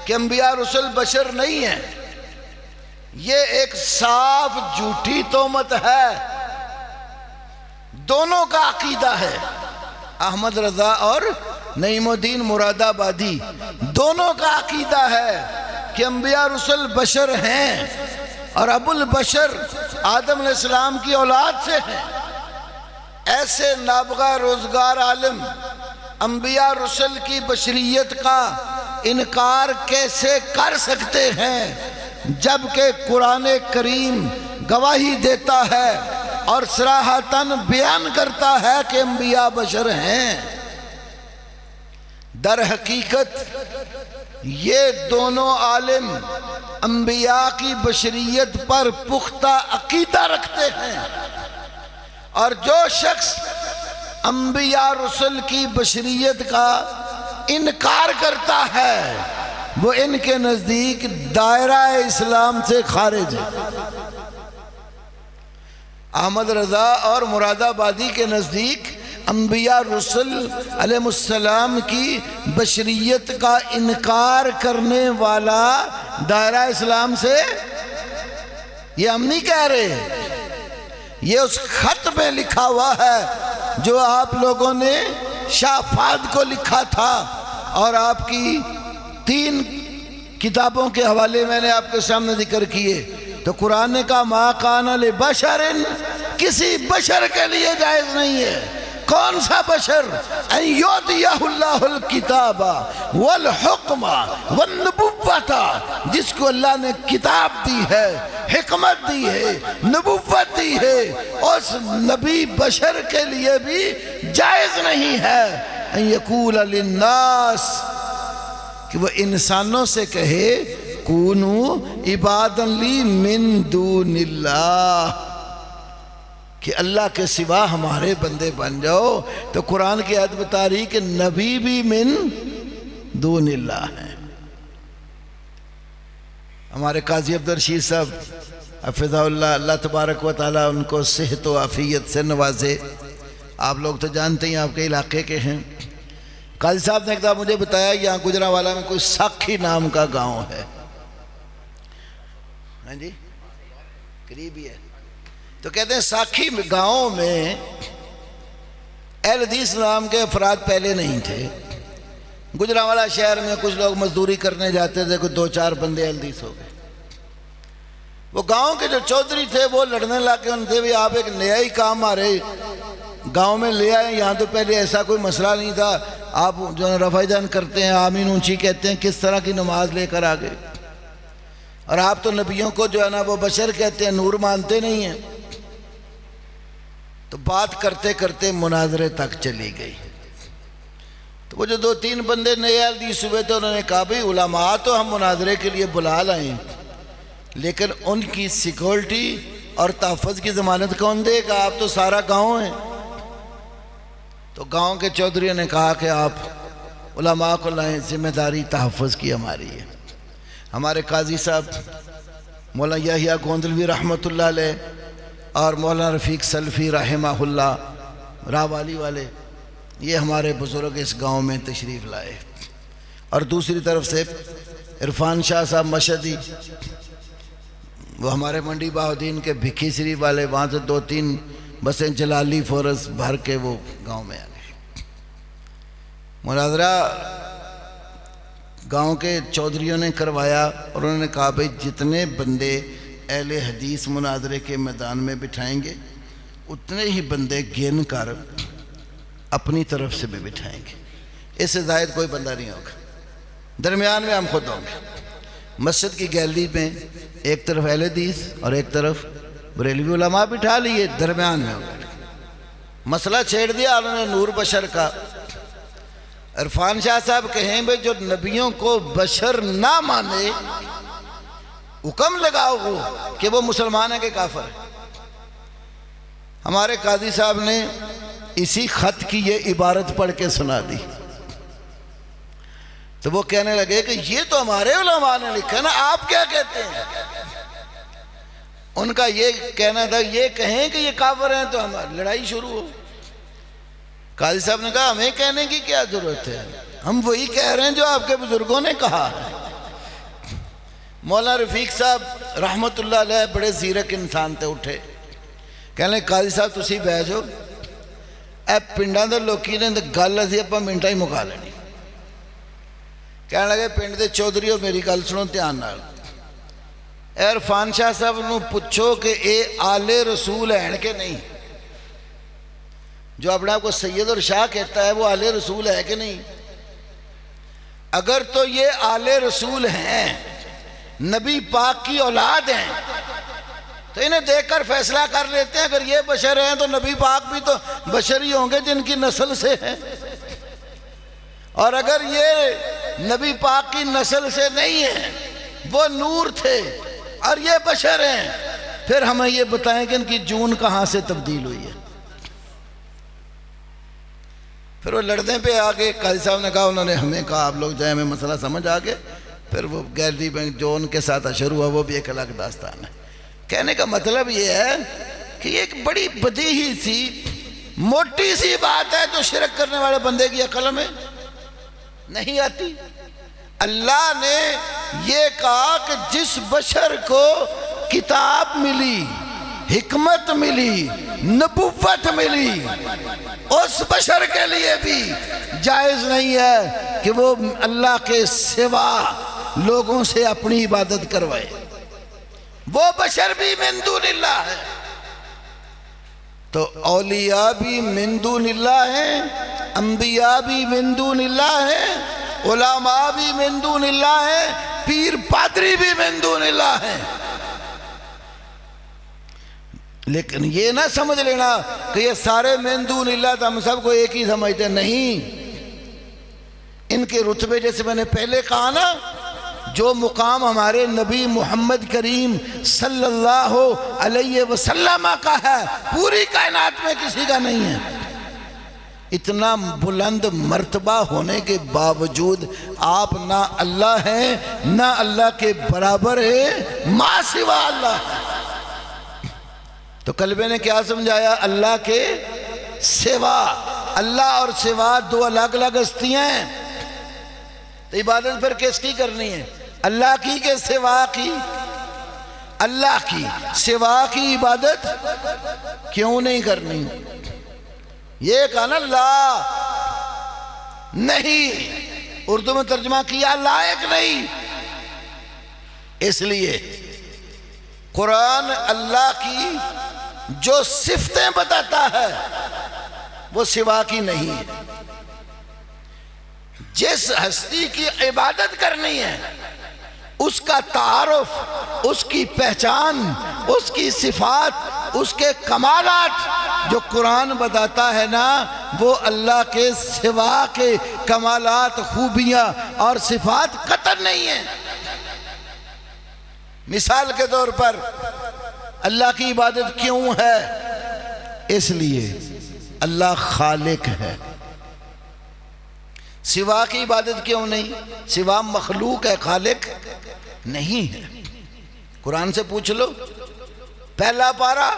کہ انبیاء رسل بشر نہیں ہیں. یہ ایک صاف جھوٹی تہمت ہے. دونوں کا عقیدہ ہے. احمد رضا اور نعیم الدین مراد آبادی دونوں کا عقیدہ ہے کہ انبیاء رسل بشر ہیں اور ابو البشر آدم علیہ السلام کی اولاد سے ہیں. ایسے نابغہ روزگار عالم انبیاء رسل کی بشریت کا انکار کیسے کر سکتے ہیں جبکہ قرآن کریم گواہی دیتا ہے اور صراحتاً بیان کرتا ہے کہ انبیاء بشر ہیں. در حقیقت یہ دونوں عالم انبیاء کی بشریت پر پختہ عقیدہ رکھتے ہیں اور جو شخص انبیاء رسل کی بشریت کا انکار کرتا ہے وہ ان کے نزدیک دائرہ اسلام سے خارج ہے. احمد رضا اور مراد آبادی کے نزدیک انبیاء رسل علیہ السلام کی بشریت کا انکار کرنے والا دائرہ اسلام سے، یہ ہم نہیں کہہ رہے، یہ اس خط میں لکھا ہوا ہے جو آپ لوگوں نے شاہ فہد کو لکھا تھا اور آپ کی 3 کتابوں کے حوالے میں نے آپ کے سامنے ذکر کیے. تو قرآن نے کہا ما کان لبشر، کسی بشر کے لیے جائز نہیں ہے. کون سا بشر؟ ان یؤتیہ اللہ الکتاب والحکم والنبوۃ، جس کو اللہ نے کتاب دی ہے، حکمت دی ہے، نبوت دی ہے. اس نبی بشر کے لیے بھی جائز نہیں ہے ان یقول للناس، کہ وہ انسانوں سے کہے کونوا عبادا لی من دون اللہ، کہ اللہ کے سوا ہمارے بندے بن جاؤ. تو قرآن کی آیت بتا رہی کہ نبی بھی من دون اللہ ہیں. ہمارے قاضی عبدالرشید صاحب حفظہ اللہ، اللہ تبارک و تعالیٰ ان کو صحت و عافیت سے نوازے. آپ لوگ تو جانتے ہیں، آپ کے علاقے کے ہیں. قاضی صاحب نے ایک دفعہ مجھے بتایا یہاں گجرانوالہ میں کوئی ساکھی نام کا گاؤں ہے. ہاں جی قریب ہی ہے. تو کہتے ہیں ساکھی گاؤں میں اہل حدیث نام کے افراد پہلے نہیں تھے. گجرانوالہ شہر میں کچھ لوگ مزدوری کرنے جاتے تھے، کوئی 2-4 بندے اہل حدیث ہو گئے. وہ گاؤں کے جو چودھری تھے وہ لڑنے لگے ان سے، بھی آپ ایک نیا ہی کام ہمارے گاؤں میں لے آئے، یہاں تو پہلے ایسا کوئی مسئلہ نہیں تھا. آپ جو ہے رفع جان کرتے ہیں، آمین اونچی کہتے ہیں، کس طرح کی نماز لے کر آگے؟ اور آپ تو نبیوں کو جو ہے نا وہ بشر کہتے ہیں، نور مانتے نہیں ہیں. تو بات کرتے کرتے مناظرے تک چلی گئی. تو وہ جو 2-3 بندے نئے حدیث ہوئے تھے انہوں نے کہا بھئی علماء تو ہم مناظرے کے لیے بلا لائیں، لیکن ان کی سیکورٹی اور تحفظ کی ضمانت کون دے گا؟ آپ تو سارا گاؤں ہیں. تو گاؤں کے چودھریوں نے کہا کہ آپ علماء کو لائیں، ذمہ داری تحفظ کی ہماری ہے. ہمارے قاضی صاحب مولانا یحییٰ گوندلوی رحمۃ اللہ علیہ اور مولانا رفیق سلفی رحمہ اللہ راوالی والے، یہ ہمارے بزرگ اس گاؤں میں تشریف لائے. اور دوسری طرف سے عرفان شاہ صاحب مشہدی، وہ ہمارے منڈی بہاؤدین کے بھکھی شریف والے، وہاں سے 2-3 بسیں جلالی فورس بھر کے وہ گاؤں میں آ گئے. مناظرہ گاؤں کے چودھریوں نے کروایا اور انہوں نے کہا بھئی جتنے بندے اہل حدیث مناظرے کے میدان میں بٹھائیں گے اتنے ہی بندے گن کر اپنی طرف سے بھی بٹھائیں گے، اس سے زائد کوئی بندہ نہیں ہوگا. درمیان میں ہم خود ہوں گے. مسجد کی گیلری میں ایک طرف اہل حدیث اور ایک طرف بریلوی علماء بٹھا لیے، درمیان میں ہوگا. مسئلہ چھیڑ دیا انہوں نے نور بشر کا. عرفان شاہ صاحب کہیں بھئی جو نبیوں کو بشر نہ مانے حکم لگاؤ وہ کہ وہ مسلمان ہے کہ کافر ہے. ہمارے قاضی صاحب نے اسی خط کی یہ عبارت پڑھ کے سنا دی. تو وہ کہنے لگے کہ یہ تو ہمارے علماء نے لکھا نا، آپ کیا کہتے ہیں؟ ان کا یہ کہنا تھا یہ کہیں کہ یہ کافر ہیں تو ہماری لڑائی شروع ہو. قاضی صاحب نے کہا ہمیں کہنے کی کیا ضرورت ہے، ہم وہی کہہ رہے ہیں جو آپ کے بزرگوں نے کہا ہے۔ مولانا رفیق صاحب رحمت اللہ علیہ بڑے زیرک انسان تھے، اٹھے کہنے لگے قاضی صاحب تسی بہ جاؤ، اے پنڈاں دے لوکی نے گل اسی اپا منٹاں ہی مکا لینی۔ کہنے لگے پنڈ دے چودھریو میری گل سنو دھیان نال، اے عرفان شاہ صاحب نو پوچھو کہ اے آل رسول ہیں کہ نہیں، جو اپنے آپ کو سید اور شاہ کہتا ہے وہ آل رسول ہے کہ نہیں؟ اگر تو یہ آل رسول ہیں، نبی پاک کی اولاد ہیں، تو انہیں دیکھ کر فیصلہ کر لیتے ہیں، اگر یہ بشر ہیں تو نبی پاک بھی تو بشر ہی ہوں گے جن کی نسل سے ہیں، اور اگر یہ نبی پاک کی نسل سے نہیں ہیں، وہ نور تھے اور یہ بشر ہیں، پھر ہمیں یہ بتائیں کہ ان کی جون کہاں سے تبدیل ہوئی ہے۔ پھر وہ لڑنے پہ آگے قاضی صاحب نے کہا، انہوں نے ہمیں کہا آپ لوگ جائیں، ہمیں مسئلہ سمجھ آگے۔ پھر وہ گیلری میں جو ان کے ساتھ اشر ہوا وہ بھی ایک الگ داستان ہے۔ کہنے کا مطلب یہ ہے کہ یہ ایک بڑی بدیہی سی موٹی سی بات ہے جو شرک کرنے والے بندے کی عقل میں نہیں آتی۔ اللہ نے یہ کہا کہ جس بشر کو کتاب ملی، حکمت ملی، نبوت ملی، اس بشر کے لیے بھی جائز نہیں ہے کہ وہ اللہ کے سوا لوگوں سے اپنی عبادت کروائے۔ وہ بشر بھی من دون اللہ ہے، تو اولیاء بھی من دون اللہ ہیں، انبیاء بھی من دون اللہ ہیں، علماء بھی من دون اللہ ہیں، پیر پادری بھی من دون اللہ ہیں۔ لیکن یہ نہ سمجھ لینا کہ یہ سارے من دون اللہ تو ہم سب کو ایک ہی سمجھتے، نہیں۔ ان کے رتبے جیسے میں نے پہلے کہا نا، جو مقام ہمارے نبی محمد کریم صلی اللہ علیہ وسلم کا ہے، پوری کائنات میں کسی کا نہیں ہے۔ اتنا بلند مرتبہ ہونے کے باوجود آپ نہ اللہ ہیں، نہ اللہ کے برابر ہیں، ما سوا اللہ۔ تو کلبے نے کیا سمجھایا؟ اللہ کے سوا۔ اللہ اور سوا دو الگ الگ ہستیاں ہیں، تو عبادت پھر کس کی کرنی ہے؟ اللہ کی کہ سوا کی؟ اللہ کی۔ سوا کی عبادت کیوں نہیں کرنی؟ یہ کہا نا لا نہیں، اردو میں ترجمہ کیا لائق نہیں۔ اس لیے قرآن اللہ کی جو صفتیں بتاتا ہے وہ سوا کی نہیں ہے۔ جس ہستی کی عبادت کرنی ہے اس کا تعارف، اس کی پہچان، اس کی صفات، اس کے کمالات جو قرآن بتاتا ہے نا، وہ اللہ کے سوا کے کمالات، خوبیاں اور صفات قطعاً نہیں ہیں۔ مثال کے طور پر اللہ کی عبادت کیوں ہے؟ اس لیے اللہ خالق ہے۔ سوا کی عبادت کیوں نہیں؟ سوا مخلوق ہے، خالق نہیں ہے۔ قرآن سے پوچھ لو، پہلا پارہ،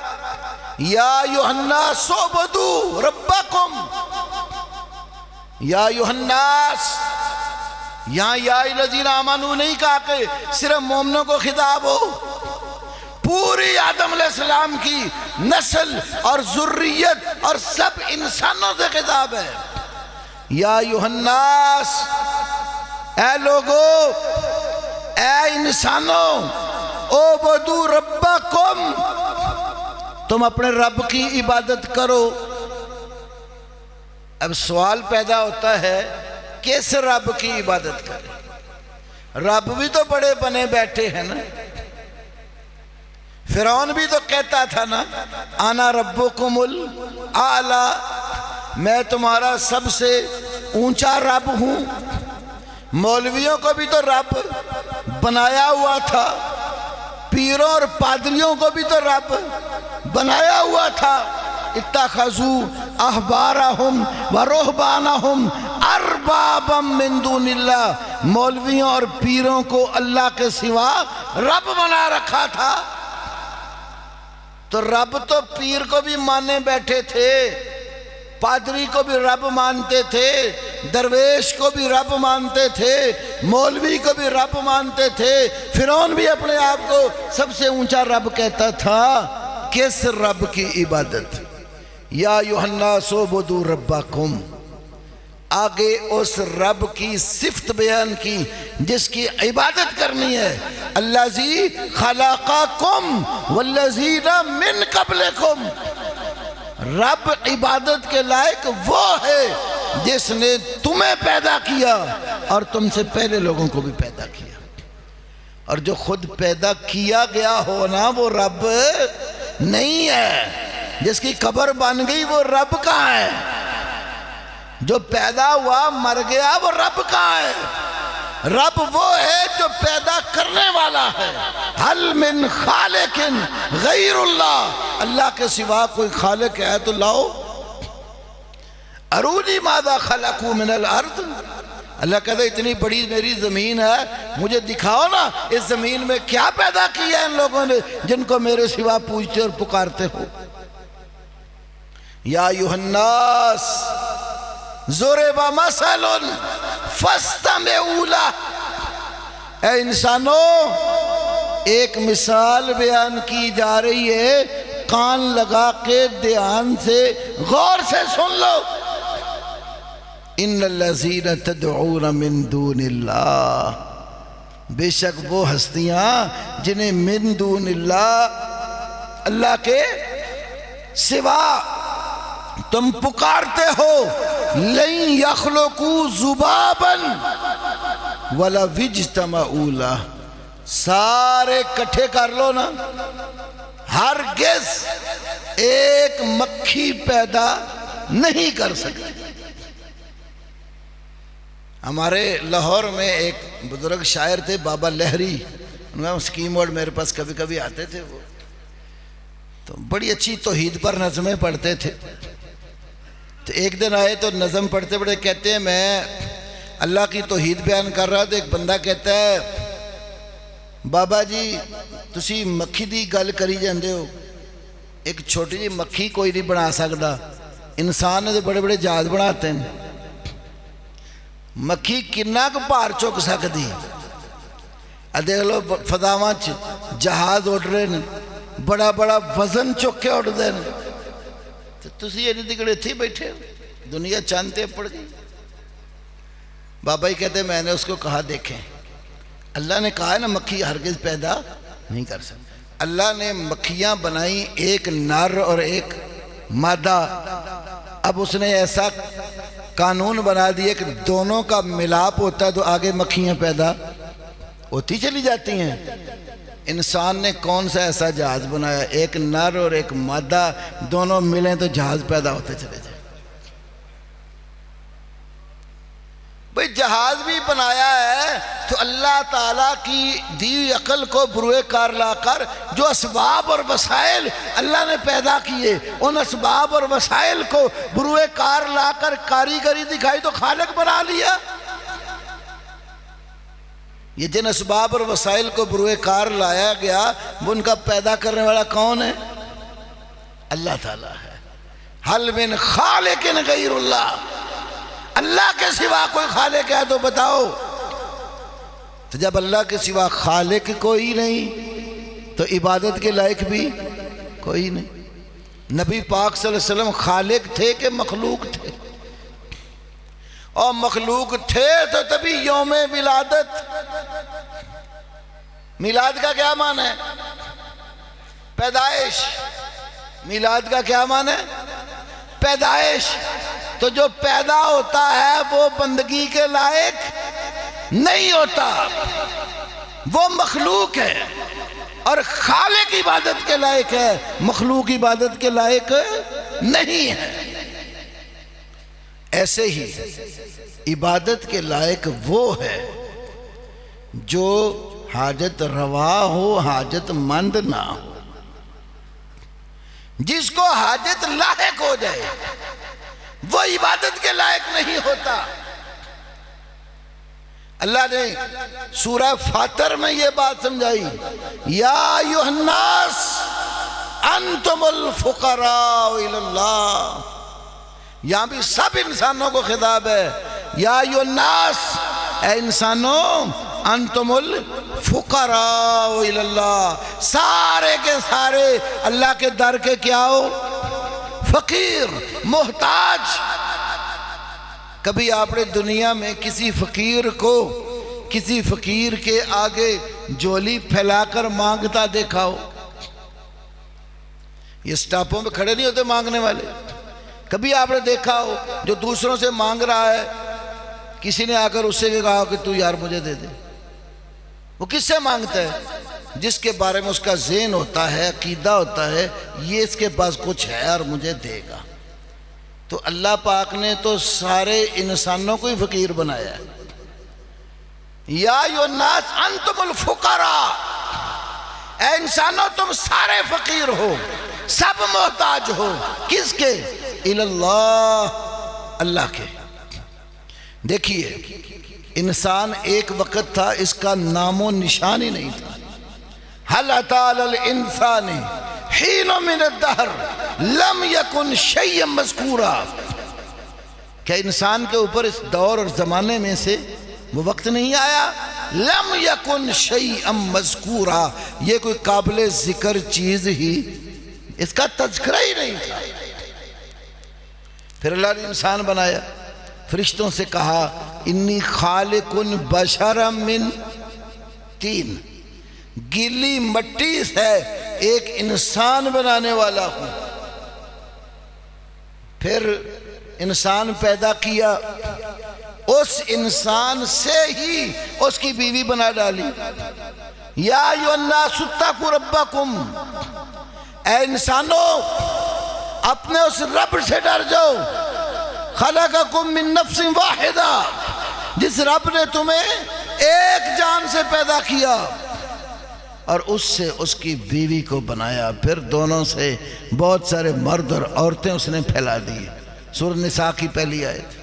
یا ایھا الناس اعبدوا ربکم، یا ایھا الناس، یہاں یا الذین آمنوا نہیں کہا کہ صرف مومنوں کو خطاب ہو، پوری آدم علیہ السلام کی نسل اور ذریت اور سب انسانوں سے خطاب ہے۔ یا ایھا الناس، اے لوگو، اے انسانوں، اعبدوا ربکم، تم اپنے رب کی عبادت کرو۔ اب سوال پیدا ہوتا ہے کس رب کی عبادت کرے؟ رب بھی تو بڑے بنے بیٹھے ہیں نا۔ فرعون بھی تو کہتا تھا نا، انا ربکم الاعلی، میں تمہارا سب سے اونچا رب ہوں۔ مولویوں کو بھی تو رب بنایا ہوا تھا، پیروں اور پادریوں کو بھی تو رب بنایا ہوا تھا۔ اتخذوا احبارہم ورہبانہم اربابا من دون اللہ، مولویوں اور پیروں کو اللہ کے سوا رب بنا رکھا تھا۔ تو رب تو پیر کو بھی مانے بیٹھے تھے، پادری کو بھی رب مانتے تھے، درویش کو بھی رب مانتے تھے، مولوی کو بھی رب مانتے تھے، فرعون بھی اپنے آپ کو سب سے اونچا رب کہتا تھا۔ کس رب کی عبادت؟ یا ایھا الناس اعبدوا ربکم، آگے اس رب کی صفت بیان کی جس کی عبادت کرنی ہے۔ الذی خلقکم والذین من قبلکم، رب عبادت کے لائق وہ ہے جس نے تمہیں پیدا کیا اور تم سے پہلے لوگوں کو بھی پیدا کیا، اور جو خود پیدا کیا گیا ہو نا وہ رب نہیں ہے، جس کی قبر بن گئی وہ رب کہاں ہے؟ جو پیدا ہوا مر گیا وہ رب کہاں ہے؟ رب وہ ہے جو پیدا کرنے والا ہے۔ حل من خالق غیر اللہ، اللہ کے سوا کوئی خالق ہے تو لاؤ۔ ارونی ماذا خلقوا من الارض، اللہ کہتا ہے اتنی بڑی میری زمین ہے، مجھے دکھاؤ نا اس زمین میں کیا پیدا کیا ہے ان لوگوں نے جن کو میرے سوا پوچھتے اور پکارتے ہو۔ یا ایھا الناس ضرب مثل فاستمعوا لہ، اے انسانوں ایک مثال بیان کی جا رہی ہے، کان لگا کے دھیان سے غور سے سن لو۔ ان الذین تدعون من دون اللہ، بے شک وہ ہستیاں جنہیں من دون اللہ، اللہ کے سوا تم پکارتے ہو، لن یخلقوا ذبابا ولو اجتمعوا لہ، سارے کٹھے کر لو نا، ہرگز ایک مکھی پیدا نہیں کر سکتے۔ ہمارے لاہور میں ایک بزرگ شاعر تھے بابا لہری، اسکیم ورڈ میرے پاس کبھی کبھی آتے تھے، وہ تو بڑی اچھی توحید پر نظمیں پڑھتے تھے۔ تو ایک دن آئے تو نظم پڑھتے پڑھتے کہتے ہیں میں اللہ کی توحید بیان کر رہا، تو ایک بندہ کہتا ہے بابا جی تسی مکھی دی گل کری جاندے ہو، ایک چھوٹی جی مکھی کوئی نہیں بنا سکتا، انسان نے بڑے بڑے جہاز بناتے ہیں، مکھی کنا کو بھار چک سکتی؟ دیکھ لو فضاواں جہاز اڑ رہے ہیں، بڑا بڑا وزن چک کے اڑ دے، تو تسی یہ دکڑے تھی بیٹھے، دنیا چاندتے پڑ گئی۔ بابا ہی کہتے ہیں میں نے اس کو کہا دیکھیں، اللہ نے کہا ہے نا مکھی ہرگز پیدا نہیں کر سکتی، اللہ نے مکھیاں بنائی ایک نر اور ایک مادہ، اب اس نے ایسا قانون بنا دیا کہ دونوں کا ملاپ ہوتا ہے تو آگے مکھیاں پیدا ہوتی چلی جاتی ہیں۔ انسان نے کون سا ایسا جہاز بنایا، ایک نر اور ایک مادہ دونوں ملیں تو جہاز پیدا ہوتے چلے جائیں۔ بھئی جہاز بھی بنایا ہے تو اللہ تعالیٰ کی دی عقل کو بروئے کار لا کر جو اسباب اور وسائل اللہ نے پیدا کیے، ان اسباب اور وسائل کو بروئے کار لا کر کاریگری دکھائی تو خالق بنا لیا۔ یہ جن اسباب اور وسائل کو بروئے کار لایا گیا وہ ان کا پیدا کرنے والا کون ہے؟ اللہ تعالیٰ ہے۔ حل من خالق غیر اللہ، اللہ کے سوا کوئی خالق ہے تو بتاؤ۔ تو جب اللہ کے سوا خالق کوئی نہیں تو عبادت کے لائق بھی کوئی نہیں۔ نبی پاک صلی اللہ علیہ وسلم خالق تھے کہ مخلوق تھے؟ اور مخلوق تھے تو تبھی یوم ولادت، میلاد کا کیا معنی ہے؟ پیدائش۔ میلاد کا کیا معنی ہے؟ پیدائش۔ تو جو پیدا ہوتا ہے وہ بندگی کے لائق نہیں ہوتا، وہ مخلوق ہے، اور خالق عبادت کے لائق ہے، مخلوق عبادت کے لائق نہیں ہے۔ ایسے ہی عبادت کے لائق وہ ہے جو حاجت روا ہو، حاجت مند نہ ہو، جس کو حاجت لاحق ہو جائے وہ عبادت کے لائق نہیں ہوتا۔ اللہ نے سورہ فاتر میں یہ بات سمجھائی، یا ایھا الناس انتم الفقراء الی اللہ، یہاں بھی سب انسانوں کو خطاب ہے، یا ایھا الناس، اے انسانوں، انتم الفقراء الی اللہ، سارے کے سارے اللہ کے در کے کیا ہو؟ فقیر، محتاج۔ کبھی آپ نے دنیا میں کسی فقیر کو کسی فقیر کے آگے جولی پھیلا کر مانگتا دیکھا ہو؟ یہ سٹاپوں میں کھڑے نہیں ہوتے مانگنے والے۔ کبھی آپ نے دیکھا ہو جو دوسروں سے مانگ رہا ہے، کسی نے آ کر اس سے کہا کہ تو یار مجھے دے دے؟ وہ کس سے مانگتا ہے؟ جس کے بارے میں اس کا ذہن ہوتا ہے، عقیدہ ہوتا ہے، یہ اس کے پاس کچھ ہے اور مجھے دے گا۔ تو اللہ پاک نے تو سارے انسانوں کو ہی فقیر بنایا ہے۔ یا ایھا الناس انتم الفقراء، اے انسانوں تم سارے فقیر ہو، سب محتاج ہو۔ کس کے؟ الی اللہ، اللہ کے۔ دیکھیے انسان ایک وقت تھا اس کا نام و نشان ہی نہیں تھا۔ هل أتى على الإنسان حين من الدهر لم يكن شيئا مذكورا، کہ انسان کے اوپر اس دور اور زمانے میں سے وہ وقت نہیں آیا، لم يكن شيئا مذكورا، یہ کوئی قابل ذکر چیز ہی، اس کا تذکرہ ہی نہیں تھا۔ پھر اللہ نے انسان بنایا، فرشتوں سے کہا انی خالق بشرا من طین، گیلی مٹی سے ایک انسان بنانے والا ہوں۔ پھر انسان پیدا کیا، اس انسان سے ہی اس کی بیوی بنا ڈالی۔ یا ایھا الناس اتقوا ربکم، اے انسانوں اپنے اس رب سے ڈر جاؤ، خلقکم من نفس واحدہ، جس رب نے تمہیں ایک جان سے پیدا کیا اور اس سے اس کی بیوی کو بنایا، پھر دونوں سے بہت سارے مرد اور عورتیں اس نے پھیلا دی۔ سورۃ نساء کی پہلی آیت۔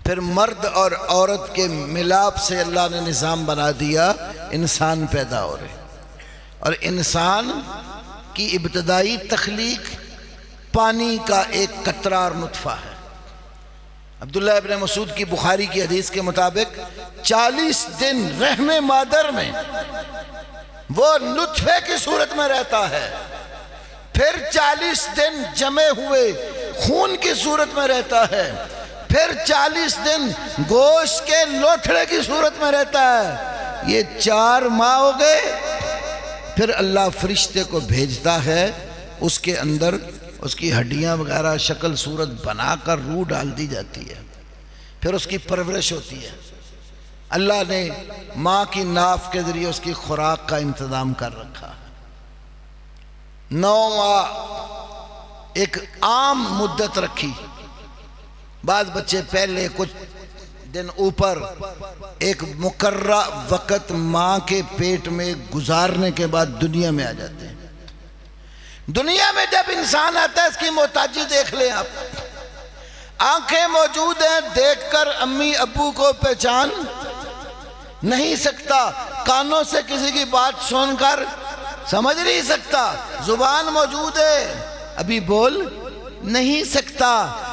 پھر مرد اور عورت کے ملاپ سے اللہ نے نظام بنا دیا، انسان پیدا ہو رہے، اور انسان کی ابتدائی تخلیق پانی کا ایک قطرہ اور نطفہ ہے۔ عبداللہ ابن مسعود کی بخاری کی حدیث کے مطابق 40 دن رحم مادر میں وہ نطفے کی صورت میں رہتا ہے، پھر 40 دن جمے ہوئے خون کی صورت میں رہتا ہے، پھر 40 دن گوشت کے لوتھڑے کی صورت میں رہتا ہے۔ یہ 4 ماہ ہو گئے، پھر اللہ فرشتے کو بھیجتا ہے، اس کے اندر اس کی ہڈیاں وغیرہ شکل صورت بنا کر روح ڈال دی جاتی ہے، پھر اس کی پرورش ہوتی ہے۔ اللہ نے ماں کی ناف کے ذریعے اس کی خوراک کا انتظام کر رکھا ہے۔ 9 ماہ ایک عام مدت رکھی، بعض بچے پہلے کچھ دن اوپر ایک مقررہ وقت ماں کے پیٹ میں گزارنے کے بعد دنیا میں آ جاتے ہیں۔ دنیا میں جب انسان آتا ہے اس کی محتاجی دیکھ لیں آپ، آنکھیں موجود ہیں، دیکھ کر امی ابو کو پہچان نہیں سکتا، کانوں سے کسی کی بات سن کر سمجھ نہیں سکتا، زبان موجود ہے ابھی بول نہیں سکتا،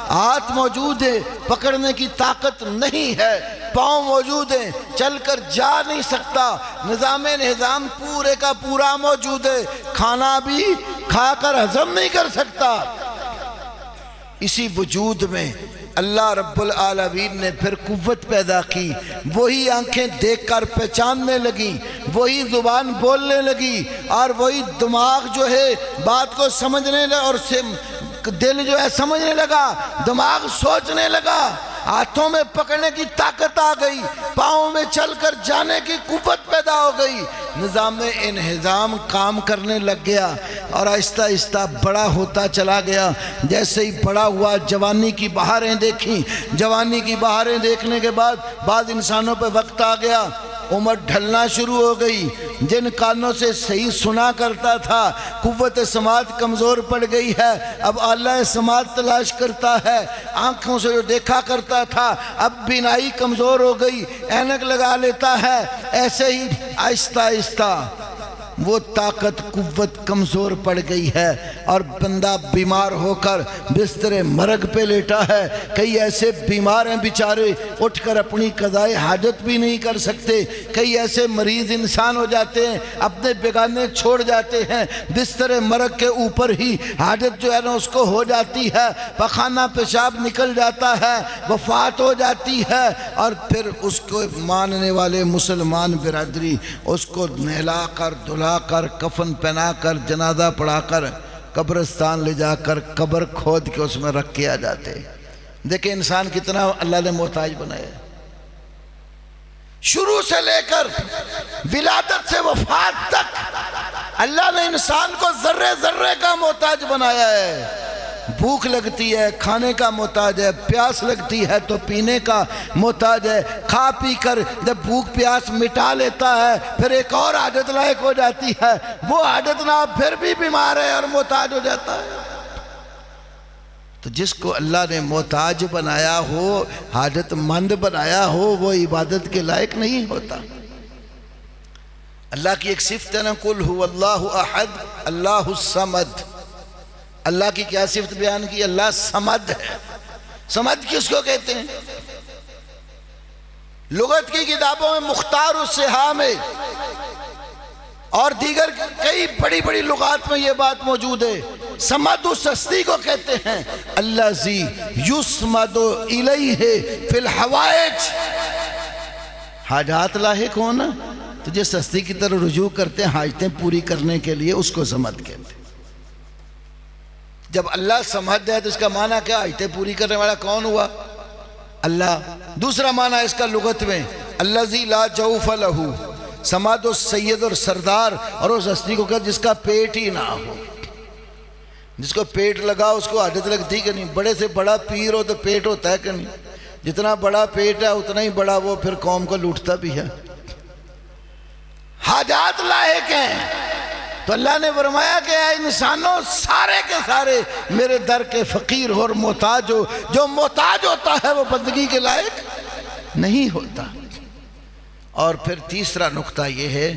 ہاتھ موجود ہے پکڑنے کی طاقت نہیں ہے، پاؤں موجود ہیں چل کر جا نہیں سکتا، نظام پورے کا پورا موجود ہے، کھانا بھی کھا کر ہضم نہیں کر سکتا۔ اسی وجود میں اللہ رب العالمین نے پھر قوت پیدا کی، وہی آنکھیں دیکھ کر پہچاننے لگی، وہی زبان بولنے لگی، اور وہی دماغ جو ہے بات کو سمجھنے لگا، اور دل جو ہے سمجھنے لگا، دماغ سوچنے لگا، ہاتھوں میں پکڑنے کی طاقت آ گئی، پاؤں میں چل کر جانے کی قوت پیدا ہو گئی، نظام انہضام کام کرنے لگ گیا، اور آہستہ آہستہ بڑا ہوتا چلا گیا۔ جیسے ہی بڑا ہوا جوانی کی بہاریں دیکھیں، جوانی کی بہاریں دیکھنے کے بعد بعض انسانوں پہ وقت آ گیا، عمر ڈھلنا شروع ہو گئی، جن کانوں سے صحیح سنا کرتا تھا قوت سماعت کمزور پڑ گئی ہے، اب اعلیٰ سماعت تلاش کرتا ہے، آنکھوں سے جو دیکھا کرتا تھا اب بینائی کمزور ہو گئی، اینک لگا لیتا ہے، ایسے ہی آہستہ آہستہ وہ طاقت قوت کمزور پڑ گئی ہے، اور بندہ بیمار ہو کر بستر مرگ پہ لیٹا ہے. کئی ایسے بیمار ہیں بیچارے اٹھ کر اپنی قضائے حاجت بھی نہیں کر سکتے. کئی ایسے مریض انسان ہو جاتے ہیں اپنے بیگانے چھوڑ جاتے ہیں, بستر مرگ کے اوپر ہی حاجت جو ہے نا اس کو ہو جاتی ہے, پخانہ پیشاب نکل جاتا ہے, وفات ہو جاتی ہے, اور پھر اس کو ماننے والے مسلمان برادری اس کو نہلا کر دھلا کر کفن پہنا کر جنازہ پڑھا کر قبرستان لے جا کر قبر کھود کے اس میں رکھ کے آ جاتے. دیکھیں انسان کتنا اللہ نے محتاج بنایا ہے. شروع سے لے کر ولادت سے وفات تک اللہ نے انسان کو ذرے ذرے کا محتاج بنایا ہے. بھوک لگتی ہے کھانے کا محتاج ہے, پیاس لگتی ہے تو پینے کا محتاج ہے. کھا پی کر جب بھوک پیاس مٹا لیتا ہے پھر ایک اور عادت لائق ہو جاتی ہے, وہ عادت نہ پھر بھی بیمار ہے اور محتاج ہو جاتا ہے. تو جس کو اللہ نے محتاج بنایا ہو, حاجت مند بنایا ہو, وہ عبادت کے لائق نہیں ہوتا. اللہ کی ایک صفت ہے نا, قل هو اللہ احد اللہ الصمد. اللہ کی کیا صفت بیان کی؟ اللہ صمد ہے. صمد کس کو کہتے ہیں؟ لغت کی کتابوں میں مختار الصحاح میں اور دیگر کئی بڑی بڑی لغات میں یہ بات موجود ہے. صمد اس ہستی کو کہتے ہیں الذی یصمد الیہ فی الحوائج. حاجات لاحق ہونا, تو جس ہستی کی طرف رجوع کرتے ہیں حاجتیں پوری کرنے کے لیے, اس کو صمد کہتے ہیں. جب اللہ صمد ہے تو اس کا معنی کیا؟ حاجتیں پوری کرنے والا کون ہوا؟ اللہ. دوسرا معنی اس کا لغت میں الذی لا جوف لہ, صمد و سید اور سردار, اور اس ہستی کو کہتے جس کا پیٹ ہی نہ ہو. جس کو پیٹ لگا اس کو حاجت لگتی کہ نہیں؟ بڑے سے بڑا پیر ہو تو پیٹ ہوتا ہے کہ نہیں؟ جتنا بڑا پیٹ ہے اتنا ہی بڑا وہ پھر قوم کو لوٹتا بھی ہے. حاجات لاحق ہیں. تو اللہ نے فرمایا کہ اے انسانوں سارے کے سارے میرے در کے فقیر اور محتاج ہو. جو محتاج ہوتا ہے وہ بندگی کے لائق نہیں ہوتا. اور پھر تیسرا نقطہ یہ ہے,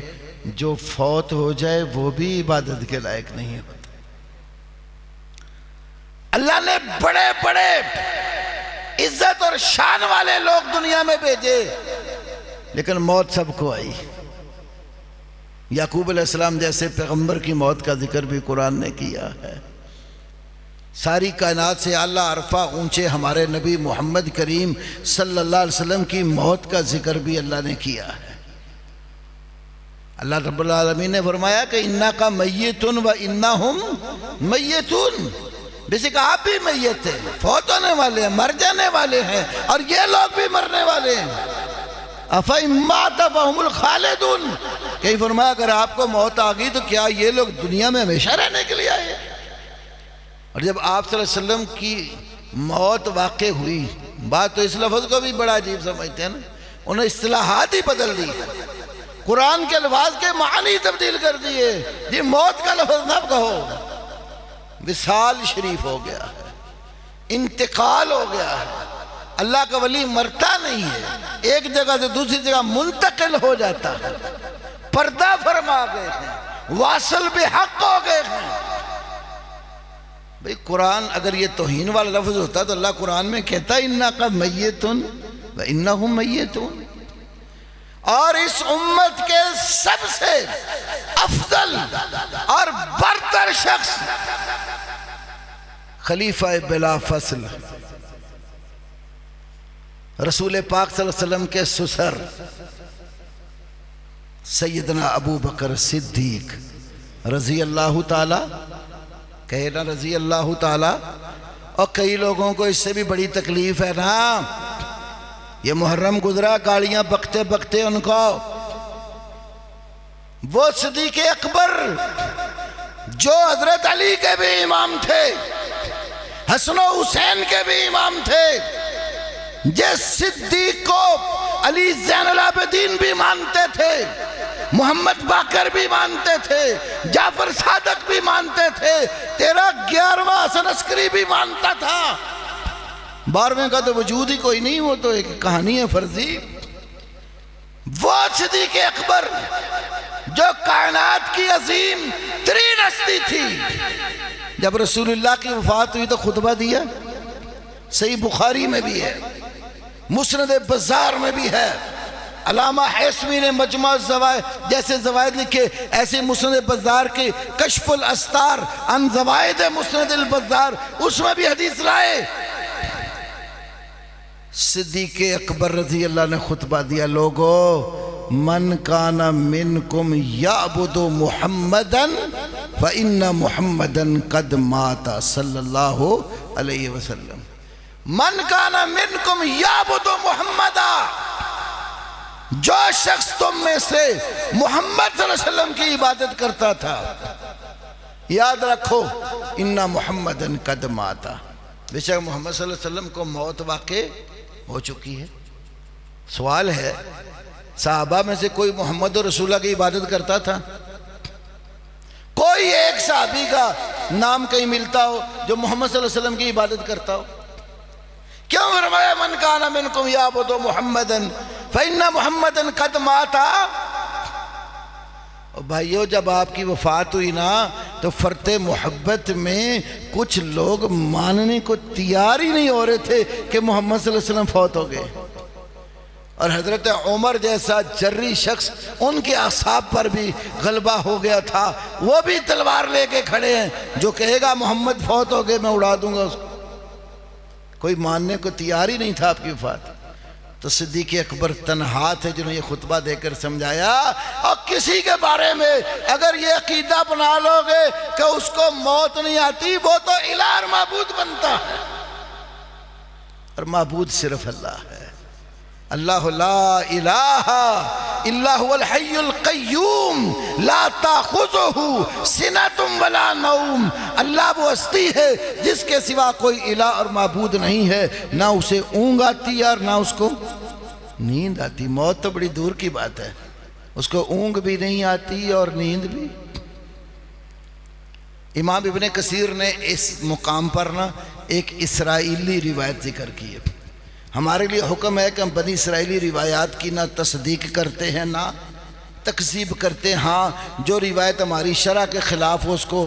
جو فوت ہو جائے وہ بھی عبادت کے لائق نہیں ہوتا. اللہ نے بڑے بڑے عزت اور شان والے لوگ دنیا میں بھیجے, لیکن موت سب کو آئی. یعقوب علیہ السلام جیسے پیغمبر کی موت کا ذکر بھی قرآن نے کیا ہے. ساری کائنات سے اعلیٰ عرفہ اونچے ہمارے نبی محمد کریم صلی اللہ علیہ وسلم کی موت کا ذکر بھی اللہ نے کیا ہے. اللہ رب العالمین نے فرمایا کہ انکا میتون و انہم میتون. بیسے کہ آپ بھی میت ہیں, فوت ہونے والے ہیں, مر جانے والے ہیں, اور یہ لوگ بھی مرنے والے ہیں. افَإِن مَاتَ فَهُمُ الْخَالِدُونَ. کہیں فرمایا اگر آپ کو موت آ گئی تو کیا یہ لوگ دنیا میں ہمیشہ رہنے کے لیے آئے؟ اور جب آپ صلی اللہ علیہ وسلم کی موت واقع ہوئی, بات تو اس لفظ کو بھی بڑا عجیب سمجھتے ہیں نا, انہوں نے اصطلاحات ہی بدل دی, قرآن کے الفاظ کے معنی تبدیل کر دیے. جی موت کا لفظ نہ کہو, وصال شریف ہو گیا ہے, انتقال ہو گیا ہے. اللہ کا ولی مرتا نہیں ہے, ایک جگہ سے دوسری جگہ منتقل ہو جاتا ہے. پردہ فرما گئے ہیں, واصل بحق ہو گئے ہیں. بھئی قرآن اگر یہ توہین والا لفظ ہوتا تو اللہ قرآن میں کہتا انکا میتون و انہم میتون. اور اس امت کے سب سے افضل اور برتر شخص خلیفہ بلا فصل رسول پاک صلی اللہ علیہ وسلم کے سسر سیدنا ابو بکر صدیق رضی اللہ تعالی, کہنا رضی اللہ تعالی. اور کئی لوگوں کو اس سے بھی بڑی تکلیف ہے نا, یہ محرم گزرا گاڑیاں بکتے بکتے ان کو. وہ صدیق اکبر جو حضرت علی کے بھی امام تھے, حسن و حسین کے بھی امام تھے, جس صدیق کو علی زین العابدین بھی مانتے تھے, محمد باقر بھی مانتے تھے, جعفر صادق بھی مانتے تھے, تیرا 11واں حسن عسکری بھی مانتا تھا. 12ویں کا تو وجود ہی کوئی نہیں, وہ تو ایک کہانی ہے فرضی. وہ صدیق اکبر جو کائنات کی عظیم ترین ہستی تھی, جب رسول اللہ کی وفات ہوئی تو خطبہ دیا، صحیح بخاری میں بھی ہے، مسند بزار میں بھی ہے، علامہ حیثمی نے مجمع الزوائد جیسے زوائد لکھے، ایسے مسند بزار کے کشف الاستار عن زوائد مسند البزار، اس میں بھی حدیث لائے۔ صدیق اکبر رضی اللہ نے خطبہ دیا، لوگو من کان منکم یعبد محمدًا فإن محمدًا قد مات صلی اللہ علیہ وسلم۔ من کان منکم یعبد محمدًا، جو شخص تم میں سے محمد صلی اللہ علیہ وسلم کی عبادت کرتا تھا، یاد رکھو ان محمدً قد مات، بے شک محمد صلی اللہ علیہ وسلم کو موت واقع ہو چکی ہے۔ سوال ہے، صحابہ میں سے کوئی محمد رسول اللہ کی عبادت کرتا تھا؟ کوئی ایک صحابی کا نام کہیں ملتا ہو جو محمد صلی اللہ علیہ وسلم کی عبادت کرتا ہو؟ کیوں فرمایا من کان منکم یعبد محمدًا فإن محمدًا قد مات؟ اور بھائیو جب آپ کی وفات ہوئی نا تو فرط محبت میں کچھ لوگ ماننے کو تیار ہی نہیں ہو رہے تھے کہ محمد صلی اللہ علیہ وسلم فوت ہو گئے، اور حضرت عمر جیسا جری شخص ان کے اعصاب پر بھی غلبہ ہو گیا تھا، وہ بھی تلوار لے کے کھڑے ہیں، جو کہے گا محمد فوت ہو گئے میں اڑا دوں گا اس کو۔ کوئی ماننے کو تیار ہی نہیں تھا آپ کی وفات۔ تو صدیق اکبر تنہا تھے جنہوں نے یہ خطبہ دے کر سمجھایا، اور کسی کے بارے میں اگر یہ عقیدہ بنا لو گے کہ اس کو موت نہیں آتی، وہ تو الہ اور معبود بنتا ہے، اور معبود صرف اللہ ہے۔ اللہ لا الہ الا هو الحی القیوم لا تاخذہ سنۃ ولا نوم، اللہ وہ ہستی ہے جس کے سوا کوئی الہ اور معبود نہیں ہے، نہ اسے اونگ آتی ہے اور نہ اس کو نیند آتی۔ موت تو بڑی دور کی بات ہے، اس کو اونگ بھی نہیں آتی اور نیند بھی۔ امام ابن کثیر نے اس مقام پر نا ایک اسرائیلی روایت ذکر کی ہے۔ ہمارے لیے حکم ہے کہ ہم بنی اسرائیلی روایات کی نہ تصدیق کرتے ہیں نہ تکذیب کرتے ہیں، ہاں جو روایت ہماری شرع کے خلاف ہو اس کو